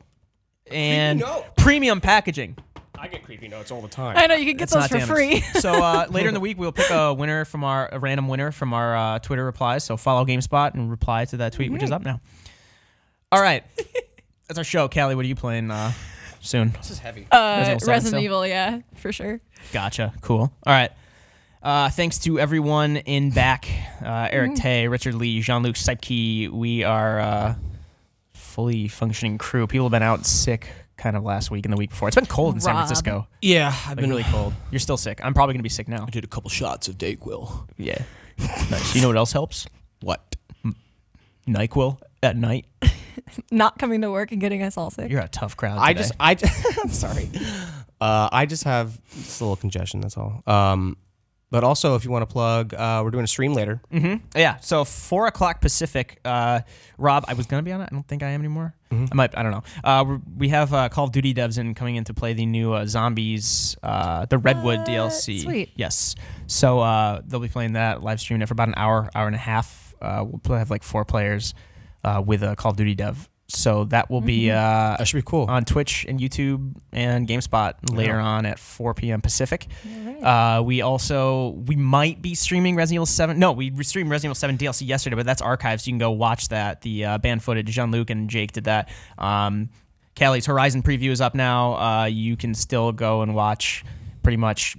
And premium packaging. I get creepy notes all the time. I know, you can get those for free. So later in the week, we'll pick a random winner from our Twitter replies. So follow GameSpot and reply to that tweet, which is up now. All right. That's our show. Callie, what are you playing soon? This is heavy. Resident Evil, yeah, for sure. Gotcha. Cool. All right. Thanks to everyone in back. Eric Tay, Richard Lee, Jean-Luc Seipke. We are a fully functioning crew. People have been out sick kind of last week and the week before. It's been cold in San Francisco. Yeah, I've Been really cold. You're still sick. I'm probably going to be sick now. I did a couple shots of Dayquil. Yeah. Nice. You know what else helps? What? NyQuil at night. Not coming to work and getting us all sick. You're a tough crowd today. I'm sorry. I just have just a little congestion. That's all. But also, if you want to plug, we're doing a stream later. Mm-hmm. Yeah. So 4:00 Pacific. Rob, I was gonna be on it. I don't think I am anymore. I might. I don't know. We have Call of Duty devs in coming in to play the new Zombies, the Redwood DLC. Sweet. Yes. So they'll be playing that live streamed for about an hour and a half. We'll probably have like 4 players with a Call of Duty dev. So that will be That should be cool. on Twitch and YouTube and GameSpot later on at 4 p.m. Pacific. All right. We might be streaming Resident Evil 7. No, we streamed Resident Evil 7 DLC yesterday, but that's archived, so you can go watch that. The band footage, Jean-Luc and Jake did that. Callie's Horizon preview is up now. You can still go and watch pretty much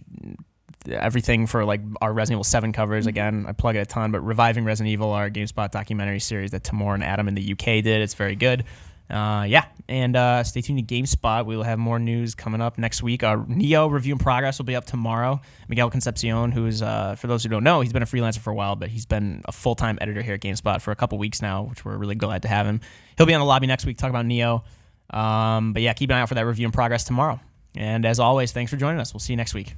everything for like our Resident Evil 7 covers. Again, I plug it a ton, but Reviving Resident Evil, our GameSpot documentary series that Timur and Adam in the UK did. It's very good. Yeah, and stay tuned to GameSpot. We will have more news coming up next week. Our Neo review in progress will be up tomorrow. Miguel Concepcion, who is, for those who don't know, he's been a freelancer for a while, but he's been a full-time editor here at GameSpot for a couple weeks now, which we're really glad to have him. He'll be on the lobby next week, talk about Neo. But yeah, keep an eye out for that review in progress tomorrow. And as always, thanks for joining us. We'll see you next week.